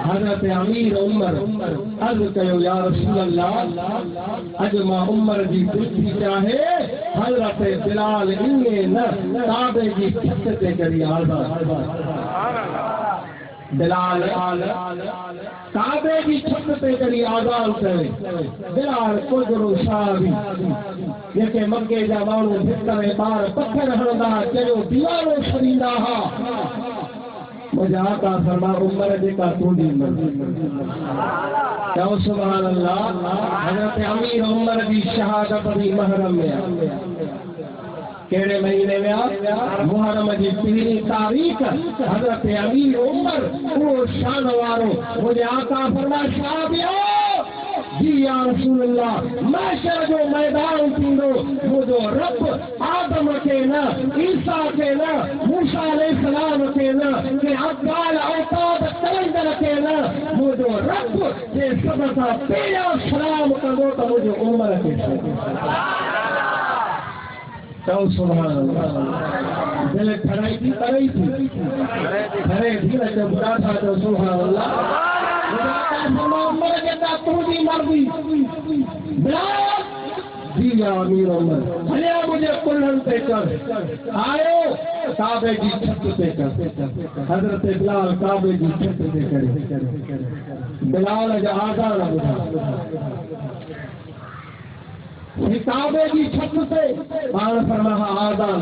हजरत अमीर उमर अर्ज कयो या रसूल अल्लाह अज मां उमर जी पुछी चाहे हजरत बिलाल इन्ने न काबे जी छत ते करी बिलाल काबे की छत पे करी आजान करे। बिलाल कुजरो साहबी जेके मक्के जा माण्हू भितर में ॿार पत्थर हणंदा चयो दीवारो छॾींदा हा। मुझे आका फरमा उमर जेका तुंहिंजी मर्ज़ी। चओ सुभान अल्लाह। हज़रत अमीर उमर जी शहादत भी महरम में केड़े महीने में मुहर्रम जी 3 तारीख हज़रत अमीर उमर वो शान वारो मुझे आका फरमा साहबियो जी या रसूल अल्लाह महशर जो मैदान थींदो मुझो रब आदम के न ईसा के न मूसा अलैहिस्सलाम के न के अब्दाल औताद कलंदर के न मुझो रब जे सब सां पहिरियों सलाम कंदो त मुझो उमर के चौ सुभान अल्लाह। दिल ठराई थी करे थी ठरे थी न जब बुरा था तो सुभान अल्लाह। उमर के ता तुझी मर्जी बिलाल जी या अमीर उमर भले मुझे कुल्हन पे कर आयो काबे की छत पे कर। हजरत बिलाल काबे की छत पे करे। बिलाल जा आजान बुधा काबे की छत से पान फरमा आजान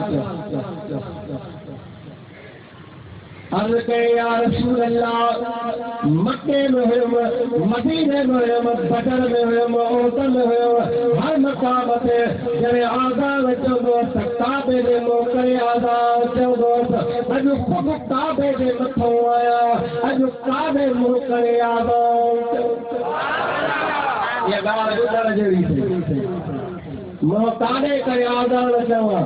अर्ज के या रसूल अल्लाह मक्के में हुयम मदीने में हुयम बदर में हुयम ओतन में हुयम हर मकाम ते जरे आजान चवंदो त काबे जे मोकले आजान चवंदो अॼु ख़ुदि काबे जे मथां आया अॼु काबे मोकले आजान ये ॻाल्हि ॿुधण जहिड़ी थी मोहताने करे आजान चवां।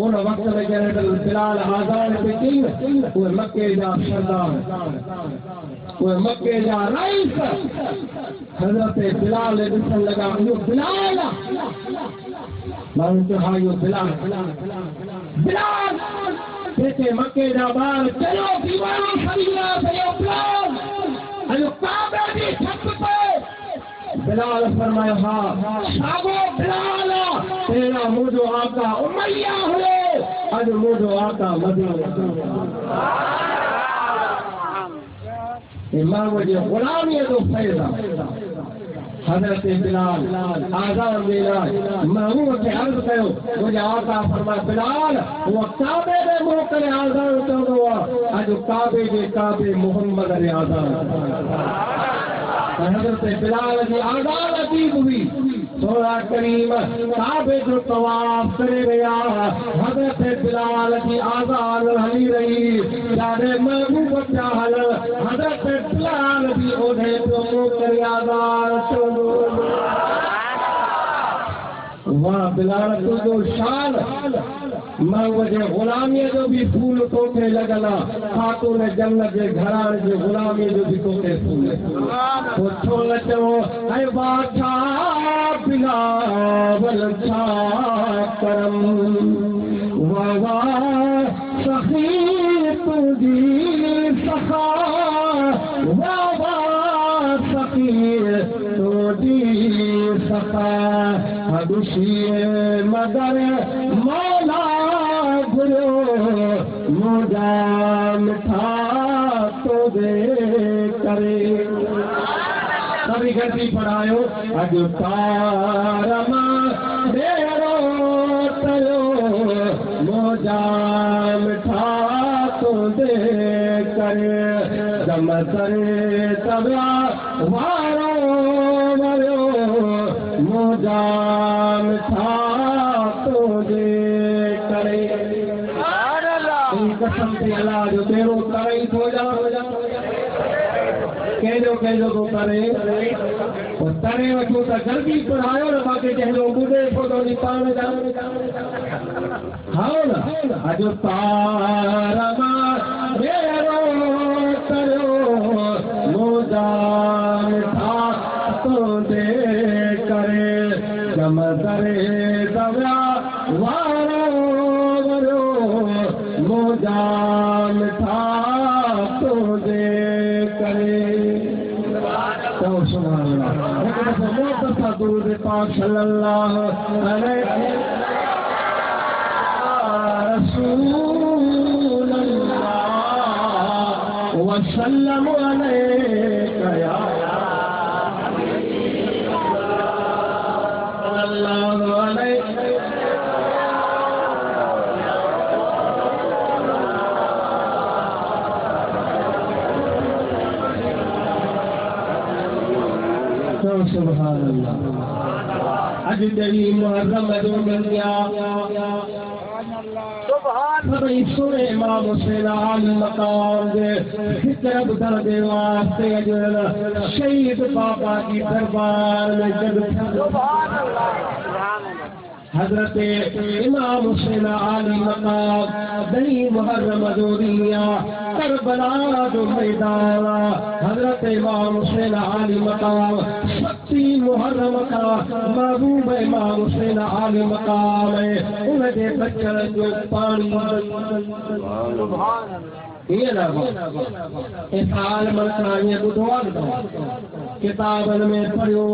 उन वक्त में जॾहिं बिलाल आजान पे कई उहे मके जा सरदार उहे मके जा रईस हज़रत बिलाल ॾिसण लॻा इहो बिलाल माण्हू चयो हा इहो बिलाल बिलाल जेके मके जा ॿार चयो दीवानो खरीदा इहो बिलाल अॼु काबे जी छत पे बिलाल फरमायो हाँ सागो बिलाल तेरा मुझो आका उमैया हुए अज मुझो आका मदीना इमाम जे गुलामी जो फैज़ हजरत बिलाल आजान बिलाल महमूद के अर्ज कयो मुझे आका फरमा बिलाल वो काबे दे मुंह करे आजान चवंदो अज काबे जे काबे मोहम्मद रे आजान हजरत बिलाल की आजान अजीब हुई। सोरा करीम काबे जो तवाफ करे गया हजरत बिलाल की आजान हली रही सारे महबूब चाहल हजरत बिलाल भी उन्हें तो करे आजान वाह बिलाल तुझो शान मां वजे गुलामी जो भी फूल तोखे लगला खातून जन्नत जे घरान जे गुलामी जो भी तोखे फूल तो छो लचो ऐ बाछा बिलावल छा करम वाह वाह सखी तुझी सखा वाह वाह सखी तुझी सखा हदुशी मगर मौला गुरो मुझा मिठा तो दे करे कभी गति पढ़ायो अज तारमा देरो तयो मुझा मिठा तो दे करे जम करे तबला वारो वरो मुझा मिठा तो दे करे कसम से अल्लाह जो तेरो करे हो जा कहजो तो करे और तरे वठो त जल्दी पढ़ायो न बाक़ी कहजो ॿुधे फोटो जी पाण जा हाँ न अज तारमा मेरो तरो मुझा मिठा तो दे करे जम करे दव्या वारो वरो मुझा मिठा तो दे करे तो सुभान अल्लाह मुस्तफा दूर पाक सल्लल्लाहु अलैहि रसूल अल्लाह वसल्लम अलैका या सल्लल्लाहु अलैहि सुभान अल्लाह अज तेरी मुहर्रम जो मिल गया सभई सुने इमाम हुसैन आली मकाम जे फिक्र बुधण जे वास्ते अज शहीद बाबा जी दरबार में जग सुभान अल्लाह हजरत इमाम हुसैन आली मकाम दही मुहर्रम जो दिया करबला जो मैदान हजरत इमाम हुसैन आली मकाम शक्ति मुहर्रम का महबूब इमाम हुसैन आली मकाम उनके बच्चन जो पानी ये ना साल मरसा ये बुधवा किताबन में पढ़ो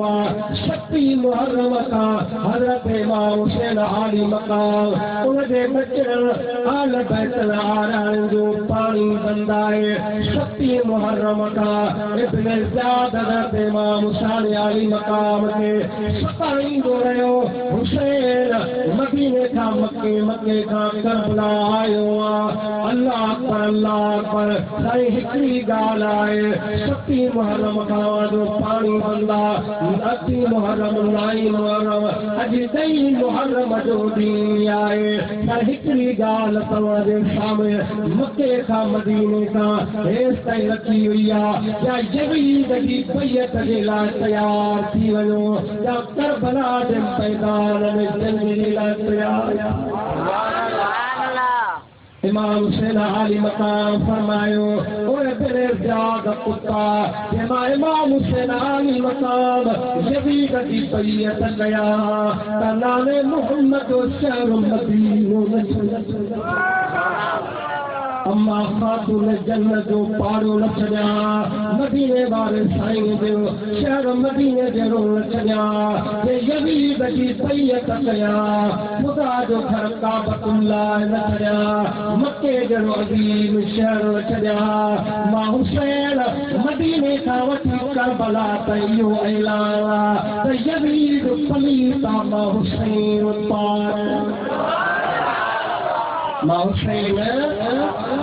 शक्ति मुहर्रम का हजरत इमाम हुसैन आली मकाम उनके बच्चन आल बैतल आरान जो पानी बंदा है शक्ति मुहर्रम का इब्न ज़ियाद हजरत इमाम हुसैन आली मकाम के सताई दो रहे हुसैन मदीने का मक्के का करबला आयो अल्लाह पर साईं हिकड़ी गाल आए शक्ति मुहर्रम का जो पानी बंदा अति मुहर्रम लाई मुहर्रम अज दई मुहर्रम जो ॾींहुं आहे पर हिकड़ी गाल तव्हांजे साम्हूं मके खां मदीने खां हेसि ताईं रखी हुई आहे या यज़ीद जी बैत जे लाइ तयार थी वञो या करबला जे मैदान में जंग जे लाइ तयार इमाम हुसैन आली मकाम फरमायो ओए तेरे जाग पुता जेमा इमाम हुसैन आली मकाम यज़ीद जी बैत कया त नाले मोहम्मद शहर मदीनो अम्मा खातून जन्नत जो पाड़ो न छॾिया मदीने वारे साईं जो शहर मदीने जहिड़ो न छॾिया जे यज़ीद जी बैत कया ख़ुदा जो घर काबतुल्लाह न छॾिया मके जहिड़ो अज़ीम शहर न छॾिया मां हुसैन मदीने खां वठी करबला ताईं इहो ऐलान त यज़ीद पलीता मां हुसैन पाक मां हुसैन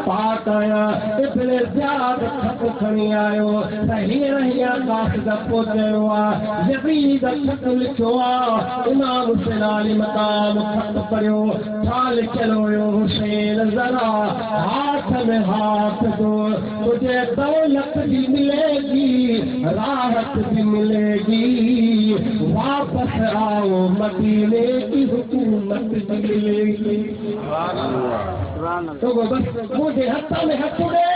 पाक आया इब्न ज़ियाद खत खणी आयो त हींअर कासिद पहुचयो आहे यज़ीद खत लिखियो आहे इमाम हुसैन आली मकाम खत पढ़ियो छा लिखियलु हुयो हुसैन ज़रा हाथ में हाथ दो तुझे दौलत भी मिलेगी राहत भी मिलेगी वापस आओ मदीने की हुकूमत मिलेगी। तो बस मुझे हत्था में हथ उड़े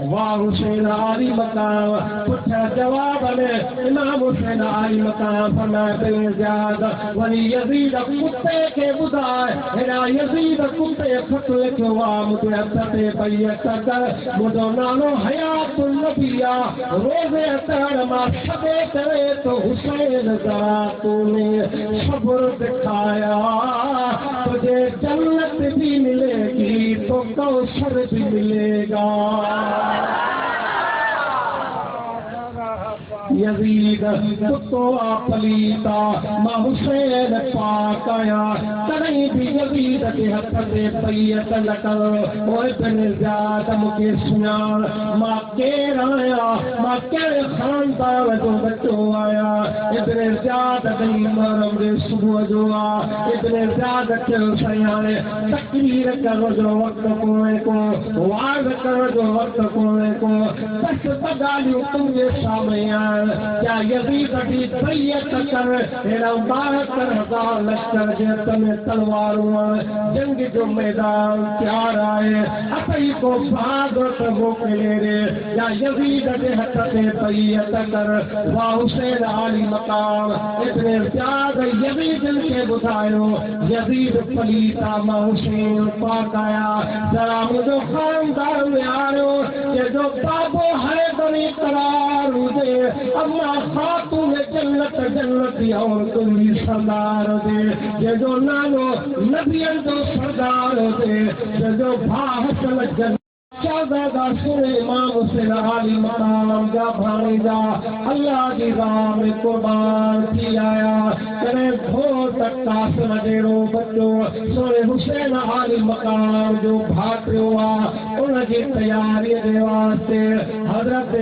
वाह हुसैन आली मकाम पुठा जवाब में इमाम हुसैन आली मकाम फरमाते ज़्यादा वली यजीद कुत्ते के बुधाए हेरा यजीद कुत्ते फतवे के वाह मुझे हत्थे पैया कर मुझो नानो हयातुल नबिया रोज़े अतर मा सबे करे तो हुसैन जरा तूने सब्र दिखाया तुझे जन्नत भी मिलेगी तो कौसर भी मिलेगा। यजीद तो पलीता मां हुसैन पाक आया कहीं भी यजीद के हथ से पैयत न करो ओए बिन ज़्याद मुझे सुना मां के आया मां के खानदान जो बच्चो आया इतने ज़्यादा गई मरम दे सुबह जो आ इतने ज़्यादा चल सयाने तकरीर करो जो वक्त को वाज करो जो वक्त को बस बगालियो तुमने सामने क्या यजीद की बैयत कर हेरा 72,000 लश्कर जे तने तलवारों जंग जो मैदान तैयार आए अपई को भागत मोकले रे या यजीद के हथ से बैयत कर वाह हुसैन आली मकाम इतने ज्यादा यजीद के बुधायो यजीद पलीता मां हुसैन पाक आया जरा मुझो खानदान में आयो ये जो बाबो है बनी करार दे अम्मा खातून जन्नत जन्नत और तुमरी सरदार दे ये जो नानो नबियन जो सरदार दे ये जो भाषण जन्नत शाहज़ादा सुने इमाम हुसैन आली मकाम जा भाणेजा अल्लाह की राह में कुर्बान थी आया करे भोर तक कासिम जेड़ो बच्चो सुने हुसैन आली मकाम जो भाटियो आ उनकी तैयारी के वास्ते हजरत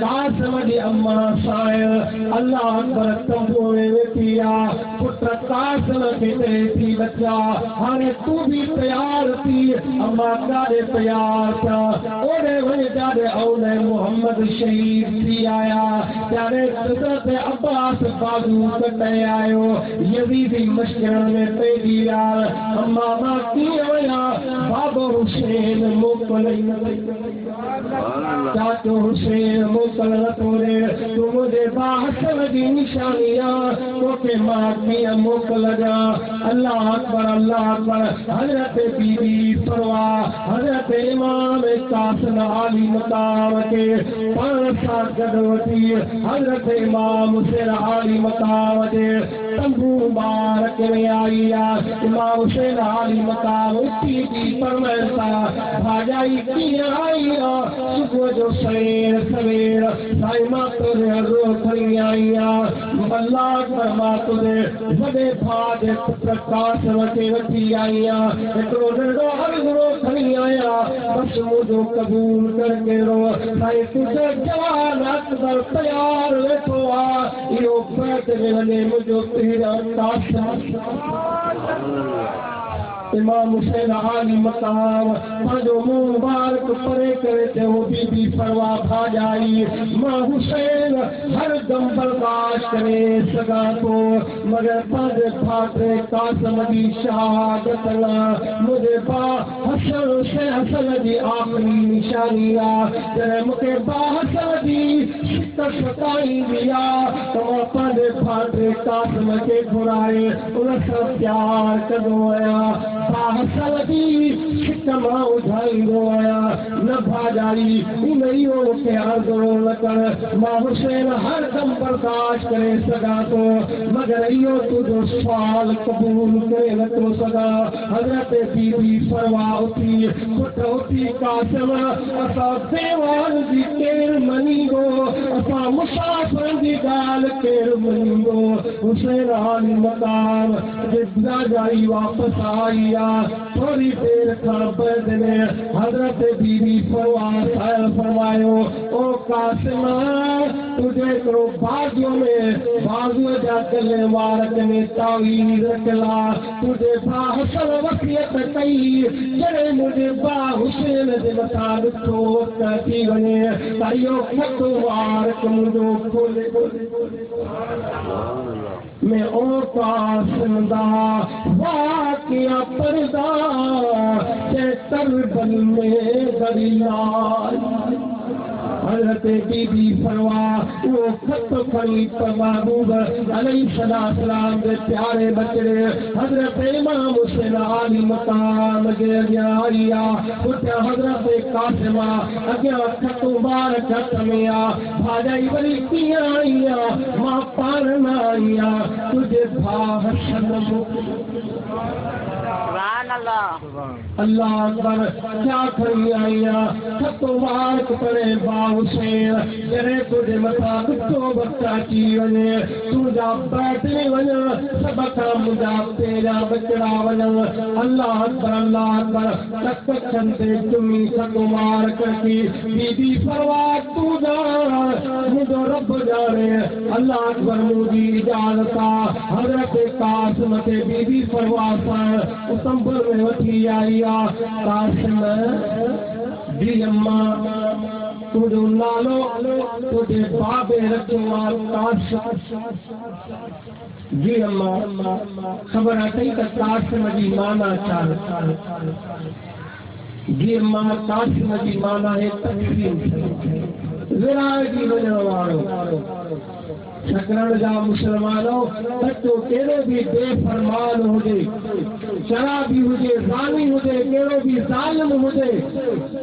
कासिम जी अम्मा साहिब अल्लाह अकबर तंबू में वेठी आ पुत्र कासिम के थी बच्चा हाणे तू भी तैयार थी अम्मा जादे तैयार था ओरे वने जादे औले मोहम्मद शहीद थी आया जादे हजरत अब्बास बाजू कटे आयो यजीदी मशकिल में पेगी यार अम्मा मां की आया बाबा हुसैन मोकल चाचो हुसैन मोकल तोरे तू मुझे बाहर की निशानियां तो के मां की मोकल जा अल्लाह अकबर हजरत बीबी परवाह हजरत इमाम कासिम आली मकाम के पांसा गदवती हजरत इमाम हुसैन आली मकाम के तंबू मुबारक में आई इमाम हुसैन आली मकाम उठी की परमसा भाजाई की आई सुबह जो सवेर साई मातो ने रो खड़ी आई अल्लाह पर मातो ने बड़े भाजे पुत्र कासिम के वठी आई एकड़ो नंढो हरगुरो खड़ी आया बस मुझो कबूल करके रो साईं तुझे जवान अकबर तैयार वेठो आ इहो बैत में वञे मुझो तेरा कासिम इमाम हुसैन आली मकाम पंहिंजो मुंह मुबारक परे करे चयो बीबी परवाह भाॼाई मां हुसैन हर दम बर्दाश्त करे सघां थो मगर पंहिंजे भाटे कासिम जी शहादत लाइ मुंहिंजे भाउ हसन जी आख़िरी निशानी आहे जॾहिं मूंखे भाउ हसन जी शिकस्त सताईंदी आहे त मां पंहिंजे भाटे कासिम खे घुराए उन सां प्यार कंदो आहियां हसन जी शिक मां उझाईंदो आहियां न भाॼाई इन इहो खे आज़रो न कर मां हुसैन हर दम बर्दाश्त करे सघां थो मगर इहो तुंहिंजो सुवाल क़बूल करे नथो सघां हज़रत बीबी परवाह उथी पुट उथी कासिम असां देवान जी केरु मञींदो असां मुसाफ़िरनि जी ॻाल्हि केरु मञींदो हुसैन आली मकाम भाॼाई वापसि आई थोड़ी देर खां बाद में हजरत बीबी परवाह फरमायो ओ कासिम तुझे हिकिड़ो भाग्य में भाउ बाजू जाकर मुबारक में तावीज़ रखला तुझे भा हसन वसीयत कई जड़े मुझे बा हुसैन दे मथा ॾिठो थी वञे तारियो खत मुबारक मुंहिंजो खोले मैं ओ पासंदा वाक़िया पर्दा से तरबल में दरियाल हज़रत बीबी फरवा वो खत खड़ी महबूब अलैहिस्सलाम के प्यारे बचड़े हज़रत इमाम हुसैन आली मकाम के अगिया उठा हज़रत कासिमा अगिया खत मुबारक हथ में आ भाजाई वरी कीअं आईया मां पाण न आईया तुझे भा हसन अल्लाह अकबर क्या खड़ी आईया खत मुबारक पड़े बा हुसैन जरे तुझे मथा ॾिठो बच्चा अची वञे तुंहिंजा बैठे वञ सभ खां मुंहिंजा तेरा बचड़ा वञ अल्लाह अकबर तक छंदे तुमी खत मुबारक की बीबी फरवा तू जान मुंहिंजो रब जाने अल्लाह अकबर मुंहिंजी इजाज़त आहे हज़रत कासिम ते बीबी फरवा सां उतंबर में वठी आई आहे कासिम जी अम्मा तुझो नालो तुझे बाबे रखो कासिम जी अम्मा खबर अथई त कासिम जी माना छा जी अम्मा कासिम जी माना है तकसीम विरायती वञण वारो छकरण जा मुसलमानों बच्चो कहिड़ो बि बेफरमान हुजे शराबी हुजे ज़ानी हुजे कहिड़ो बि ज़ालिम हुजे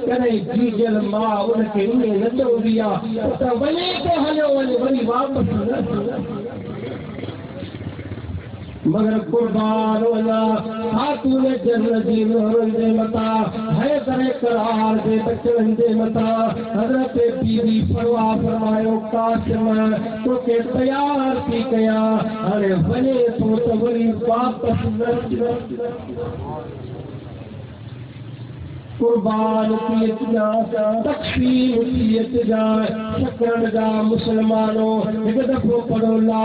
कॾहिं जीजल मां उनखे ईअं न चवंदी आहे त वञे थो हलियो वञे वरी वापसि न मगर कुर्बान वञा खातून जन्नत जी मोहरनि जे मथां हैदर करार जे बचड़नि जे मथां हज़रत बीबी फरवा फरमायो कासिम तोखे तयार थी कयां हाणे वञे थो त वरी वापसि न कुर्बान तक़सीम थी जाए छकण जा मुसलमानों हिकु दफ़ो पढ़ो ला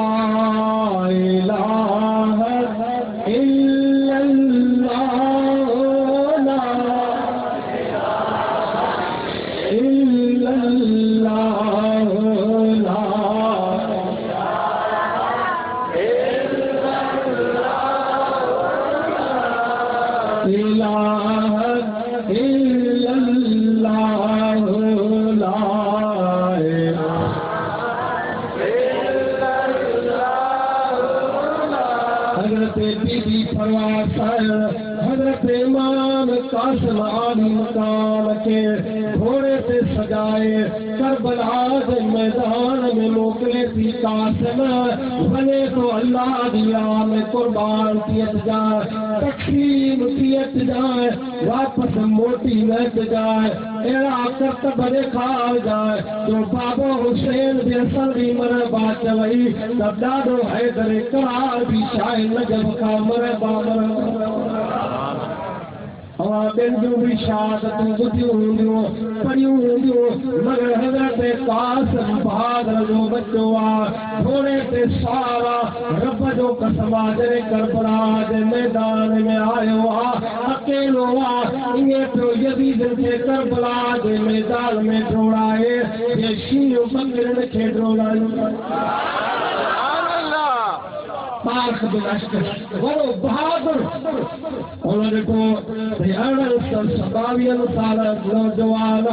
इलाहा इल्लल्लाह ला इल्लल्लाह ला इलाहा बीबी फरवा हज़रत इमाम कासिम आली मकाम के घोड़े से सजाए करबला के मैदान में मोकले थी कासिम बने तो अल्लाह दिया में कुर्बान कियत जाए तक़सीम कियत जाए वापस मोटी न जाए अहिड़ा करतब ॾेखा जाए जो बाबो हुसैन जे असल जी मरबा चवई त ॾाढो हैदर करार बि छाहे न जब का मरबा ॿियनि जूं बि शहादतूं ॿुधियूं हूंदियूं पढ़ियूं हूंदियूं मगर हज़रत कासिम बहादुर जो बच्चो आहे घोड़े ते सवार आहे रब जो कसम आहे जॾहिं करबला जे मैदान में आयो आहे अकेलो आहे ईअं पियो यज़ीदनि खे करबला जे मैदान में डोड़ाए जे शींहं बकरियुनि खे डोड़ायूं पाक बिन अशकर वड़ो बहादुर उन्होंने को सतावीह साल नौजवान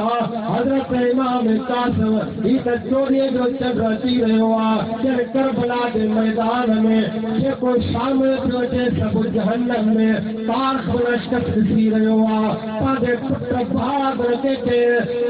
हज़रत इमाम कासिम ही त चोरीअ जो चंड अची रहियो आहे जॾहिं करबला जे मैदान में जेको शामिल पियो अचे सभु जहन्नम में पाक बिन अशकर ॾिसी रहियो आहे पंहिंजे पुट बहादुर खे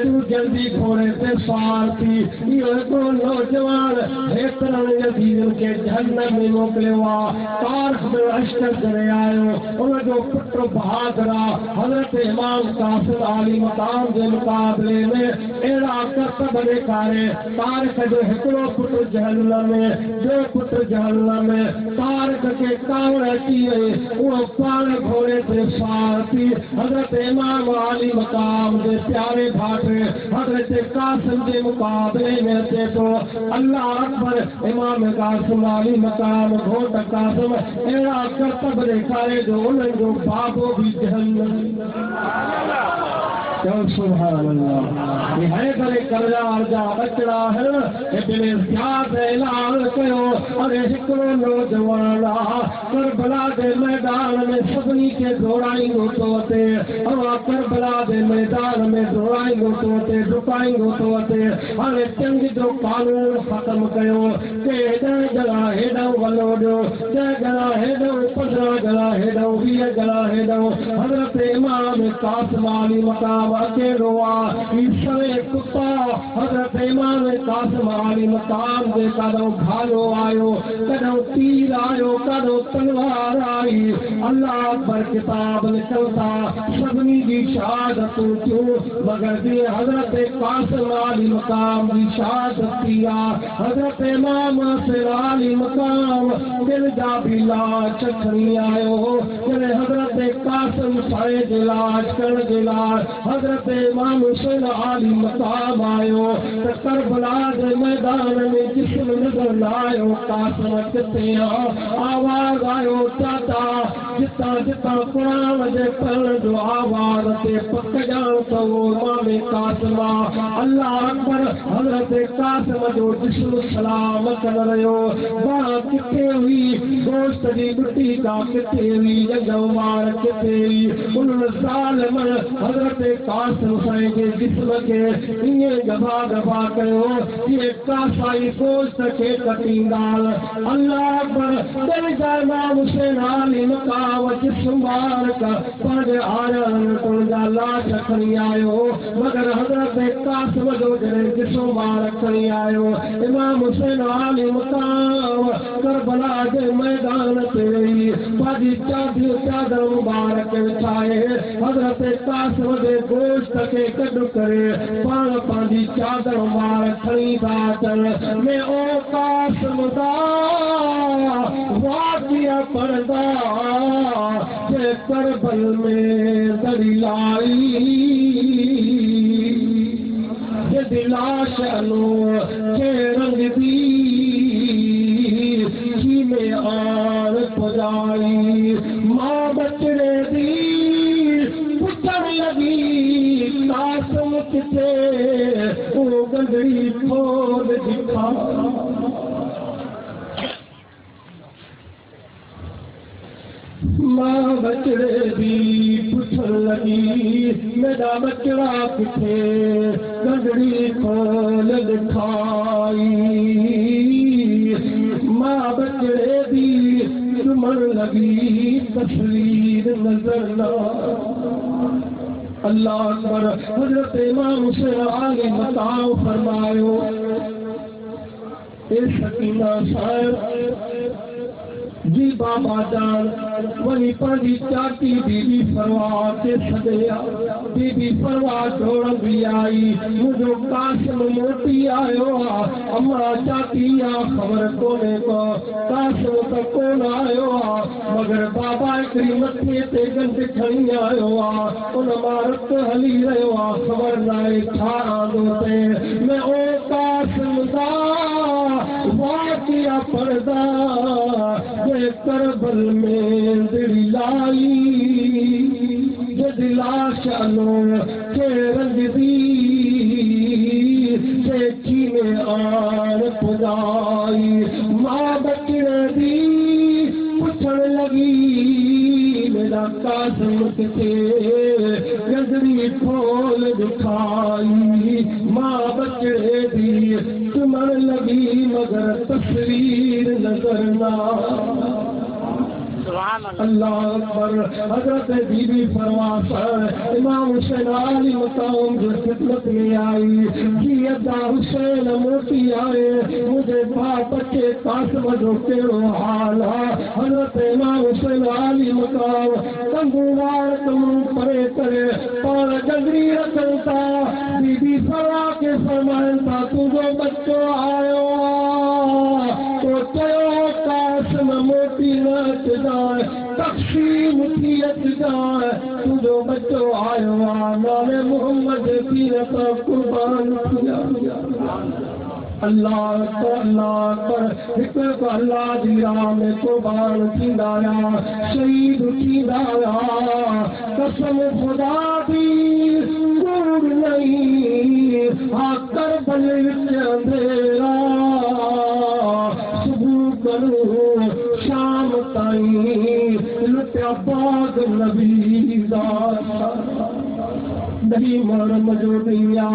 तूं जल्दी घोड़े ते सवार थी इहो हिकिड़ो नौजवान हेतिरनि यज़ीदनि खे जहन्नम में मोकिलियो आयो तारिख में अशकर करे आयो उन जो पुत्र बहादुरा हजरत इमाम कासिम आली मकाम के मुकाबले में एड़ा करतब ॾेखारे तारिख जो हिकिड़ो पुत्र जहन्नम में जो पुत्र जहन्नम में तारिख के कावड़ अची वई उहो पाण घोड़े ते सवार थी हजरत इमाम आली मकाम के प्यारे भाटे हजरत कासिम के मुकाबले में अचे तो अल्लाह अकबर इमाम कासिम आली मकाम घोट कासिम एड़ा करतब ॾेखारे जो उन्हनि जो बाबो भी जहन्नम सुभान अल्लाह ये हैदर कररार जा बचड़ा है इब्न ज़ियाद ऐलान कयो अरे हिकिड़ो नौजवान करबला के मैदान में सभिनी खे दौड़ाईंदो थो अचे करबला के मैदान में दौड़ाईंदो थो अचे डुकाईंदो थो अचे हाणे जंग जो कानून ख़त्म कयो के 10 ॼणा हेॾां वलो ॾियो 10 ॼणा हेॾां 15 ॼणा हेॾां 20 ॼणा हेॾां हज़रत इमाम कासिम आली मकाम अकेलो सवे कुत्ता हजरत इमाम कासिम आली मकाम जे कदों भालो आयो कदों तीर आयो कदों तलवार आई अल्लाह अकबर किताब निकलता सभिनी जी शहादतूं थियूं मगर जी हजरत कासिम आली मकाम जी शहादत थी हजरत इमाम आली मकाम दिल जा भी लाश खणी आयो हजरत कासिम साए जे लाश करण जे लाइ हजरत इमाम हुसैन आली मकाम आयो त करबला के मैदान में जिस्म नजर न आयो कासिम किथे आवाज आयो चाचा जिता जिता कुरान जे पढ़ण जो आवाज ते पक ॼाण त वो इमाम कासिम अल्लाह अकबर हजरत कासिम जो जिस्म सलाम कर रहियो बाह किथे हुई दोस्त जी बुटी का किथे हुई जंगवार किथे हुई उन ज़ालिम हजरत कासिम साईं के जिस्म के इए गभा गभा कयो ये कासाई गोश्त के कटींदा अल्लाह अकबर दिल जा इमाम हुसैन आली मकाम जिस्म मुबारक पंहिंजे आयन तुंहिंजा लाश खणी आयो मगर हजरत कासिम जो जॾहिं जिस्म मुबारक खणी आयो इमाम हुसैन आली मकाम करबला जे मैदान ते वेही पंहिंजी चादर मुबारक विछाए हजरत कासिम जे गोश्त के कॾु करे पाण पंहिंजी चादर मुबारक खणी था अचनि में ओ कासिम दा वाक़िया पढ़दा जे करबल में दड़ी लाई जे लाश अलो के रंग दी में आन पुजाई मां बचड़े दी पुछण लगी कासिम किथे वो गंदड़ी खोल दिखा मां बचड़े दी पुछण लगी मेरा बचड़ा किथे गंदड़ी खोल दिखाई मां बचड़े दी सुमण लगी तस्वीर नजर न अल्लाह अकबर हजरत इमाम हुसैन आली मकाम फरमायो ए सकीना साहिब जी बाबा जान वही पंहिंजी चाची बीबी फरवा के सदिया बीबी फरवा जोड़ भी आई मुझो कासिम मोटी आयो अम्मा चाची खबर कोने को कासिम तो कोन आयो मगर बाबा हिकिड़ी मथे ते गंद खणी आयो उन मां रत हली रहियो खबर नाहे छा आंदो ते मैं ओ कासिम दा वाक़िया पढ़दा करबल में दिड़ी लाई जद लाश अलो के रंग दी सेठी में आन पुजाई मां बचड़े दी पुछण लगी मेरा कासिम किथे गंदड़ी खोल दिखाई मां बचड़े दी सुमण लगी मगर तस्वीर नजर ना अल्लाह अकबर। हजरत बीबी फरमास इमाम हुसैन आली मकाम जो खिदमत में आई कि अदा हुसैन मोती आए मुझे बाप के कासम जो केड़ो हाल है। हजरत इमाम हुसैन आली मकाम कंगूवार कमरू परे करे पर गंगरी रखता बीबी फरवा के फरमाता तुझो बच्चो आयो तो चयो कासम मोती न जाए तक़सीम थी जाए तुझो बच्चो आयो नाले मोहम्मद पीर का कुर्बान किया। अल्लाह पर हिक अल्लाह जी राह में कुर्बान थींदाया शहीद थींदाया कसम खुदा दी दूर नहीं हा करबल विच अंधेरा सुबह करूं शाम ताईं लुटिया बाग नबी दा नहीं मर मजूदिया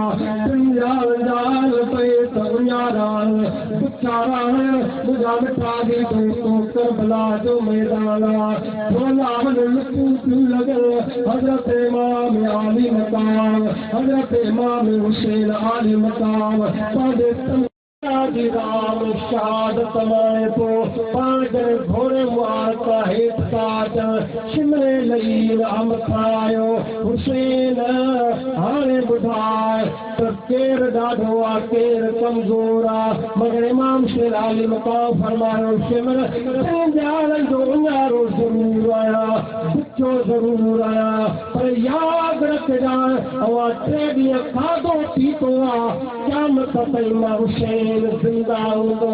जाल पे तरुणाराल बेचारा है बुझा मिठा दी दोस्तों करबला जो मैदाना बोला लुटू क्यों लगे हजरत इमाम आली मकाम हजरत इमाम हुसैन आली मकाम पढ़े राम शहादत माए तो पांजर घोड़े मार का हेठ काट शिमले लई राम खायो हुसैन हाणे ॿुधाए त केर ॾाढो आ केर कमज़ोर आ मगर इमाम शेर आली मकाम फरमायो शिमर पंहिंजाल जो उन्हारो ज़रूर आया बुछो ज़रूर आया पर यादि रखजांइ अवां 3 ॾींहं खाधो पीतो आ क़यामत ताईं मां हुसैन जिंदा हूंदो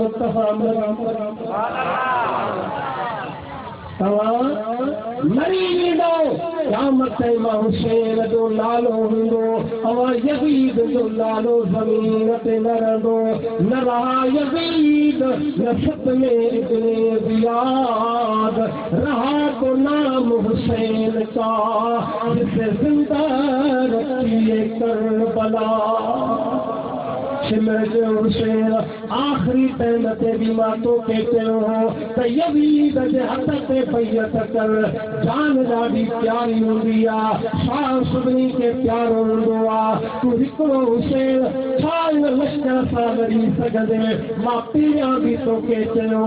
मरी वेंदो क़यामत मां हुसैन जो नालो हूंदो अवां यज़ीद जो नालो ज़मीन ते न रहंदो न रहा यज़ीद न सत में इब्ने ज़ियाद रहा तो नाम हुसैन का जिसे जिंदा रखिए करबला। शिमर जो हुसैन आखिरी टाइम ते भी मां तोखे चयो हो त यज़ीद जे हथ ते बैत कर जान ॾाढी प्यारी हूंदी आहे छा सभिनी खे प्यारो हूंदो आहे तूं हिकिड़ो हुसैन छा हिन लश्कर सां लड़ी सघंदे मां पहिरियां बि तोखे चयो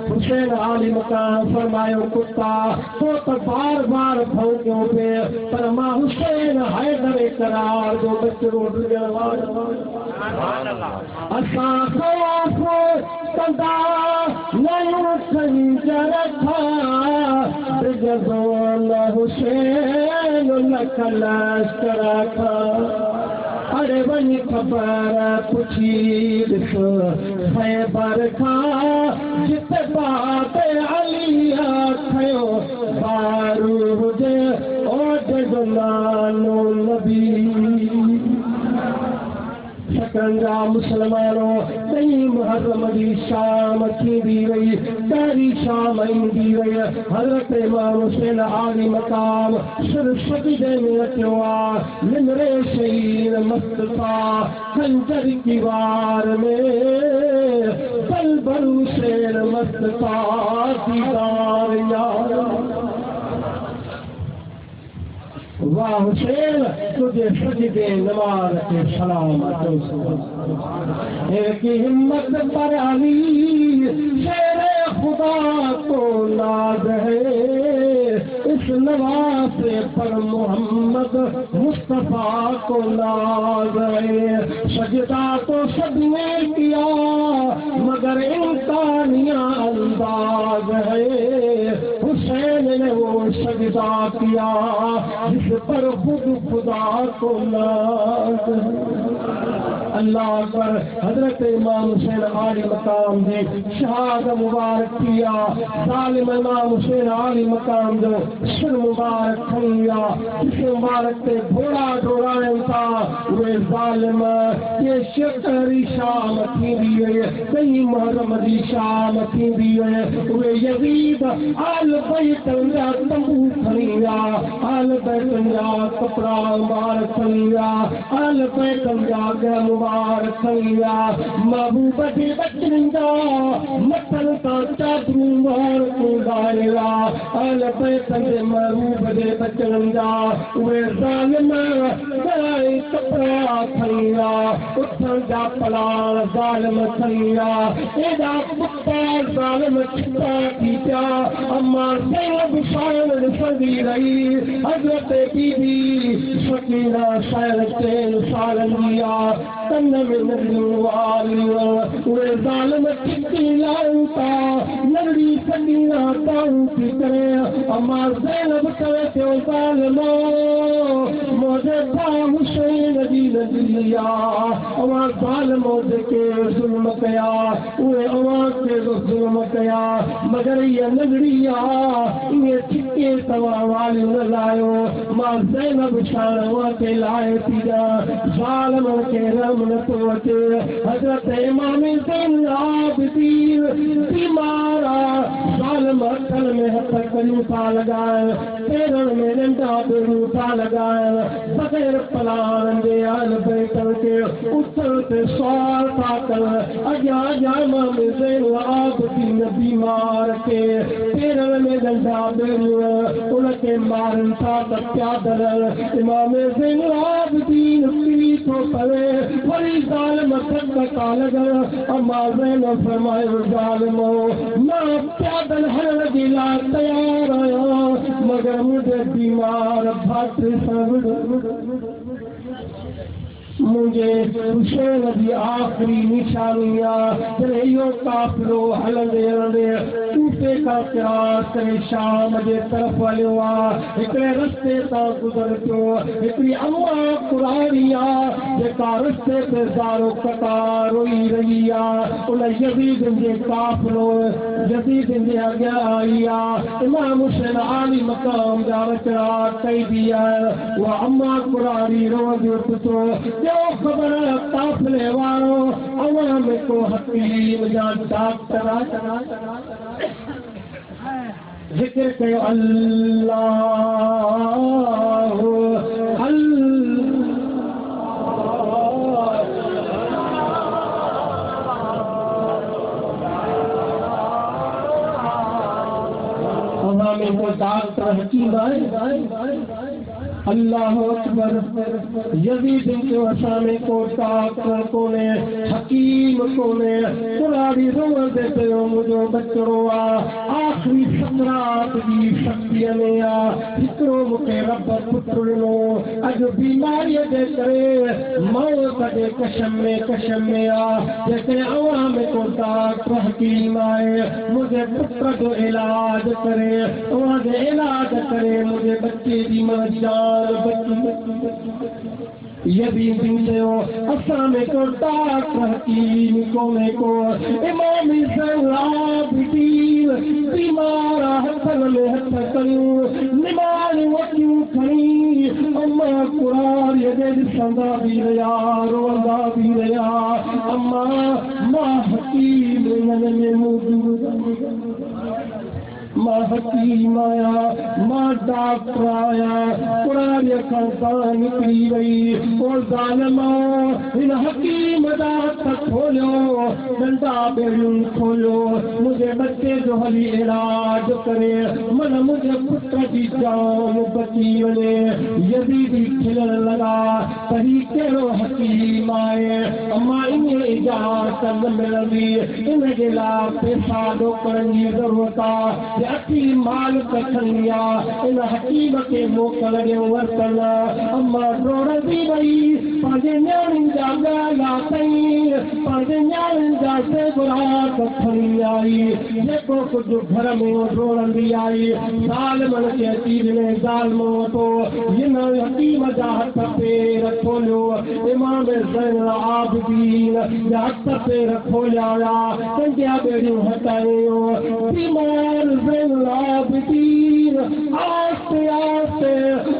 हुसैन आली मकाम फरमायो कुता तो त बार बार भौंकियो पिए पर मां हुसैन हैदर करार जो बचिड़ो ॾियण वारो असां ख़ौफ़ कंदा नयूं खंजर खां जज़ो न हुसैन लख लश्कर खां अरे वञी ख़बर पुछी ॾिस ख़ैबर खां जिते बात अली खयो बारू हुजे ओज जो नालो नबी शकंजा मुसलमानों नई मुहर्रम जी शाम थींदी वई पहिरीं शाम ईंदी वई हज़रत इमाम हुसैन आली मकाम सिर सजदे में अचियो आहे निमरे शहीद मुस्तफ़ा खंजर की वार में बलबल हुसैन मुस्तफ़ा दीदार यार वाह हुसैन तुझे सजदे नमाज के सलाम की हिम्मत पर अली शेरे खुदा को नाज है इस नवासे पर मोहम्मद मुस्तफा को नाज है सजदा तो सबने किया मगर इंसानिया अंदाज है हुसैन ने वो सजदा किया जिस पर खुद खुदा को नाज अल्लाह पर हजरत इमाम हुसैन आली मकाम ने शहादत मुबारक किया जालिम इमाम हुसैन आली मकाम जो सिर मुबारक खिया जिस मुबारक ते घोड़ा दौड़ाइनि था उहे जालिम के शिकरी शाम थींदी हुई कई मुहर्रम जी शाम थींदी हुई उहे यज़ीद आल बैत जा तंबू खणिया आल बैठा कपड़ा मार खणिया आल बैठा गम मार खणिया महबूब के बचनिंदा मटल का चादरू मार कुदारिया आल बैठा महबूब के बचनिंदा वे जालिम गए कपड़ा खणिया उठन जा पलान जालिम खणिया एदा पुत्ता जालिम छिपा पीता अम्मा ज़ैनब शान सदी रही हजरत बीबी शकीना शान चैन सालनिया तन में नजवाली वे जालिम छिपी लाऊता नगरी सकीना ताऊ की करे अम्मा ज़ैनब करे तो जालिमो मुझे था हुसैन दी नदिया अम्मा जालिमो के जुल्म कया वे अम्मा के जुल्म कया मगर ये नगरिया ये छिके तवा वाली न लायो मां ज़ैनब शानवा के लाए पीजा जालिम के रम न तोते हजरत इमाम ज़ैनुल आबिदीन बीमारा जालिम अकल में हथ करू पा लगाए पैरन में डंडा बेरू पा लगाए बगैर पलान दे आल बैठल के उछल ते सवाल पाकर अजा इमाम ज़ैनुल आबिदीन बीमार के पैरन में डंडा बेरू उनके मारन था प्यादल इमाम ज़ैनुल आबिदीन पीछो पवे वही जालिम का लगा अम्मा ज़ैनब फरमायो जालिमो मैं प्यादल हर गिला तैयार आया मगर मुझे बीमार भात सब मुझे हुसैन दी आखिरी निशानियां तेरे काफिरो हलंदे हलंदे टूटे का किरास करे शाम जे तरफ वालो एकड़े रस्ते ता गुजर पियो एकड़ी अम्मा कुरारिया जेका रस्ते ते दारो कतार रोई रही उन यजीद जे काफिरो यजीद जे अॻियां आई इमाम हुसैन आली मकाम जा रचना कई दिया वो अम्मा कुरारी रोज़ पुछो जो खबर काफिले वारो अवाम को हकीम जा डॉक्टर जिक्र कयो अल्लाह अवाम को डॉक्टर हकीम है अल्लाह अकबर यजीद के असामे को डॉक्टर कोने हकीम कोने कुरारी रोल देते हो मुझो बच्चो आखिरी सकरात दी शक्ति में हिकड़ो मुके रब पुत्रनो अज बीमारी दे करे मौत दे कशम में जैसे अवाम को डॉक्टर हकीम आए मुझे पुत्र जो इलाज करे वहां इलाज करे मुझे बच्चे की मजान यदि हो असामे को डॉक्टर हकीम कोने को इमाम ज़ैनुल आबिदीन बीमार हथन में हथ कयूं निमाण वटियूं खणी अम्मा कुरान ये ॾिसंदा बि रहिया रोंदा बि रहिया अम्मा मां हकीम हिननि में मौजूद मां हकीम आया मां डॉक्टर आया कुरान खां निकिरी वई और ज़ालिमा हिन हकीम दा हथ खोलियो डंडा बेड़ियूं खोलियो मुझे बच्चे जो हली इलाज करे मन मुझे पुत्र जी जान बची वञे यज़ीदी खिलण लगा तही कहिड़ो हकीम आए अम्मा इन इजाज़त न मिलंदी इन जे लाइ पैसा ॾोकरनि जी ज़रूरत आहे अची माल कठनिया इन हकीम के मोकल ॾियो वरतन अम्मा डोड़ंदी वई पंहिंजे न्याणियुनि जा ॻाल्हा कई पंहिंजे न्याणियुनि जा ज़ेवरात खणी आई जेको कुझु घर में डोड़ंदी आई ज़ालिमनि खे अची ॾिने ज़ालिमो वठो हिन हकीम जा हथ पेर खोलियो इमाम ज़ैनुल आबिदीन जा हथ पेर खोलिया विया कंहिंजा ॿेड़ियूं हटायो बीमार ज़ैनुल आबिदीन आस्ते आस्ते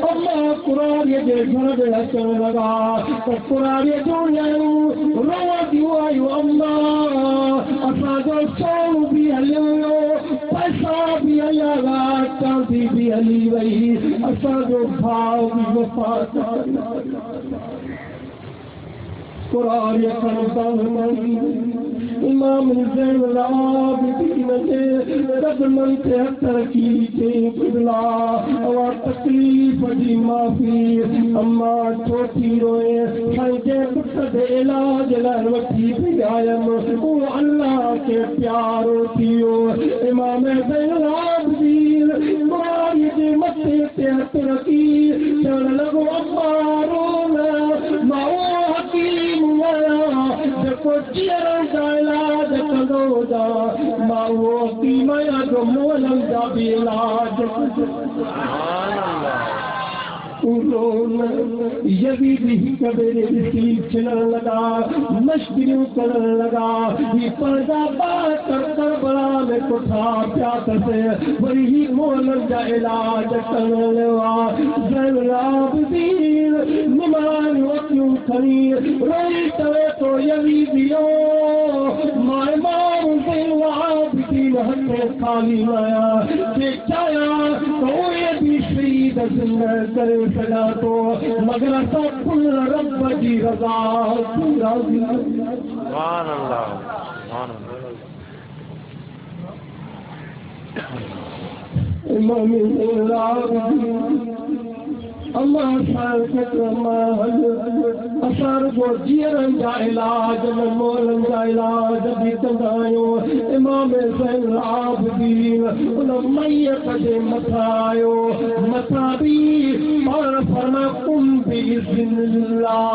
अम्मा कुरान जे घर में अचण लगा त कुरान जूं ॼाणूं रोदियूं आयूं अम्मा असांजो सोन बि हलियो पैसा भी हलिया चांदी भी हली वही असांजो भाव भी वफ़ात कुरान इमाम ज़ैनुल आबिदीन के कदमन ते तरकी के क़िबला और तकलीफ जी माफ़ी अम्मा छोटी रोए संगे पुट दे इलाज लाइ वठी आयम वो अल्लाह के प्यारो थियो इमाम ज़ैनुल आबिदीन कुरान जे मथे ते तरकी चढ़ लगो अम्मा रोना माओ हकीम जेको चीरनि जा इलाज कंदो हुजां मां उहो हकीम आहियां जो मोलनि जा बि इलाज यज़ीदी हिक ॿिए ॾिसी छिलण लॻा मश्किरियूं करण लॻा ही पंहिंजा ॿार करबला में कोठा पिया अथसि वरी ही मोलनि जा इलाज करण लॻा ज़ैनुल आबिदीन निमाण अखियूं खणी रोई चवे थो यज़ीदियो मां इमाम ज़ैनुल आबिदीन हथ खाली आहियां जे चाहियां त उहे बि शहीद ज़िंदह करे सघां थो मगर असां कुल रब जी रज़ा पूरा सुभान अल्लाह इमाम ज़ैनुल आबिदीन अल्लाह असां रुगो जीअरनि जा इलाज न मोलनि जा इलाज बि कंदा आहियूं इमाम ज़ैनुल आबिदीन उन मैयत जे मथां आयो मथां बि पाण फरमा कुम बिइज़्निल्लाह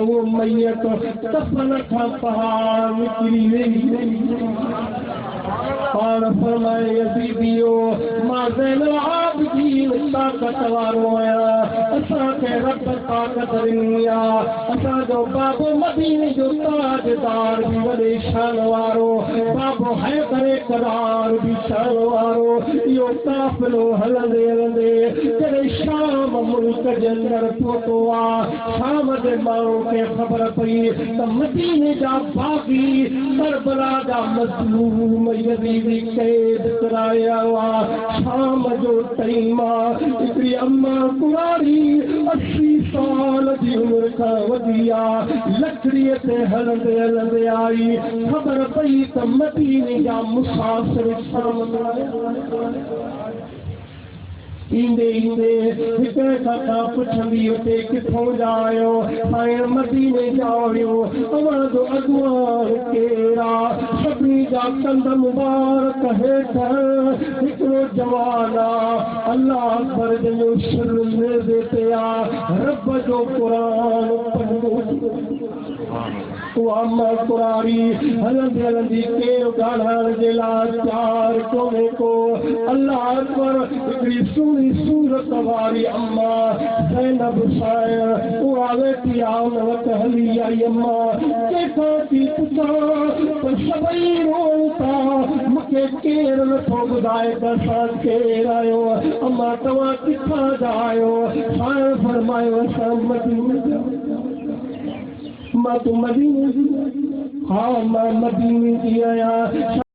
वो मैयत कफन खां पहाड़ निकिरी वई पाण फरमाए यज़ीदियो मां ज़ैनुल आबिदीन ताक़त वारो आहियां असांखे रब ताक़त ॾिनी आहे असांजो बाबो मदीने जो ताजदार बि वॾे शान वारो बाबो हैदर करार बि शान वारो इहो काफ़िलो हलंदे हलंदे जॾहिं शाम मुल्क जे अंदरि पहुतो आहे शाम जे माण्हू खे ख़बर पई त मदीने जा बाग़ी करबला जा मज़लूम यज़ीदी कैद कराया हुआ शाम जो टाइम हिकिड़ी अम्मा कुंवारी 80 साल जी उमिरि खां वधी आहे लकड़ीअ ते हलंदे हलंदे आई ख़बर पई त मदीने जा मुसाफ़िर शाम ईंदे ईंदे हिकिड़े खां पुछंदी हुते किथां जा आहियो साईं मदीने जा आहियो तव्हांजो अॻुवान केरु आहे सभिनी जा कंध मुबारक हेठि हिकिड़ो जवान आहे अल्लाह अकबर जंहिंजो सिर नेज़े ते आहे रब जो क़ुरान पढ़ंदो अम्मा कुरारी हलंदी हलंदी केरु ॻाल्हाइण जे लाइ प्यार कोन्हे को अल्लाह अकबर हिकिड़ी सुहिणी सूरत वारी अम्मा ज़ैनब साईं उहा वेठी आहे उन वटि हली आई अम्मा कंहिंखां थी पुछां त सभई रोइनि था मूंखे केरु नथो ॿुधाए त असां केरु आहियो अम्मा तव्हां किथां जा आहियो साईं फरमायो असां मदीने जा मां तूं मदीने जी हाँ मां मदीने जी आहियां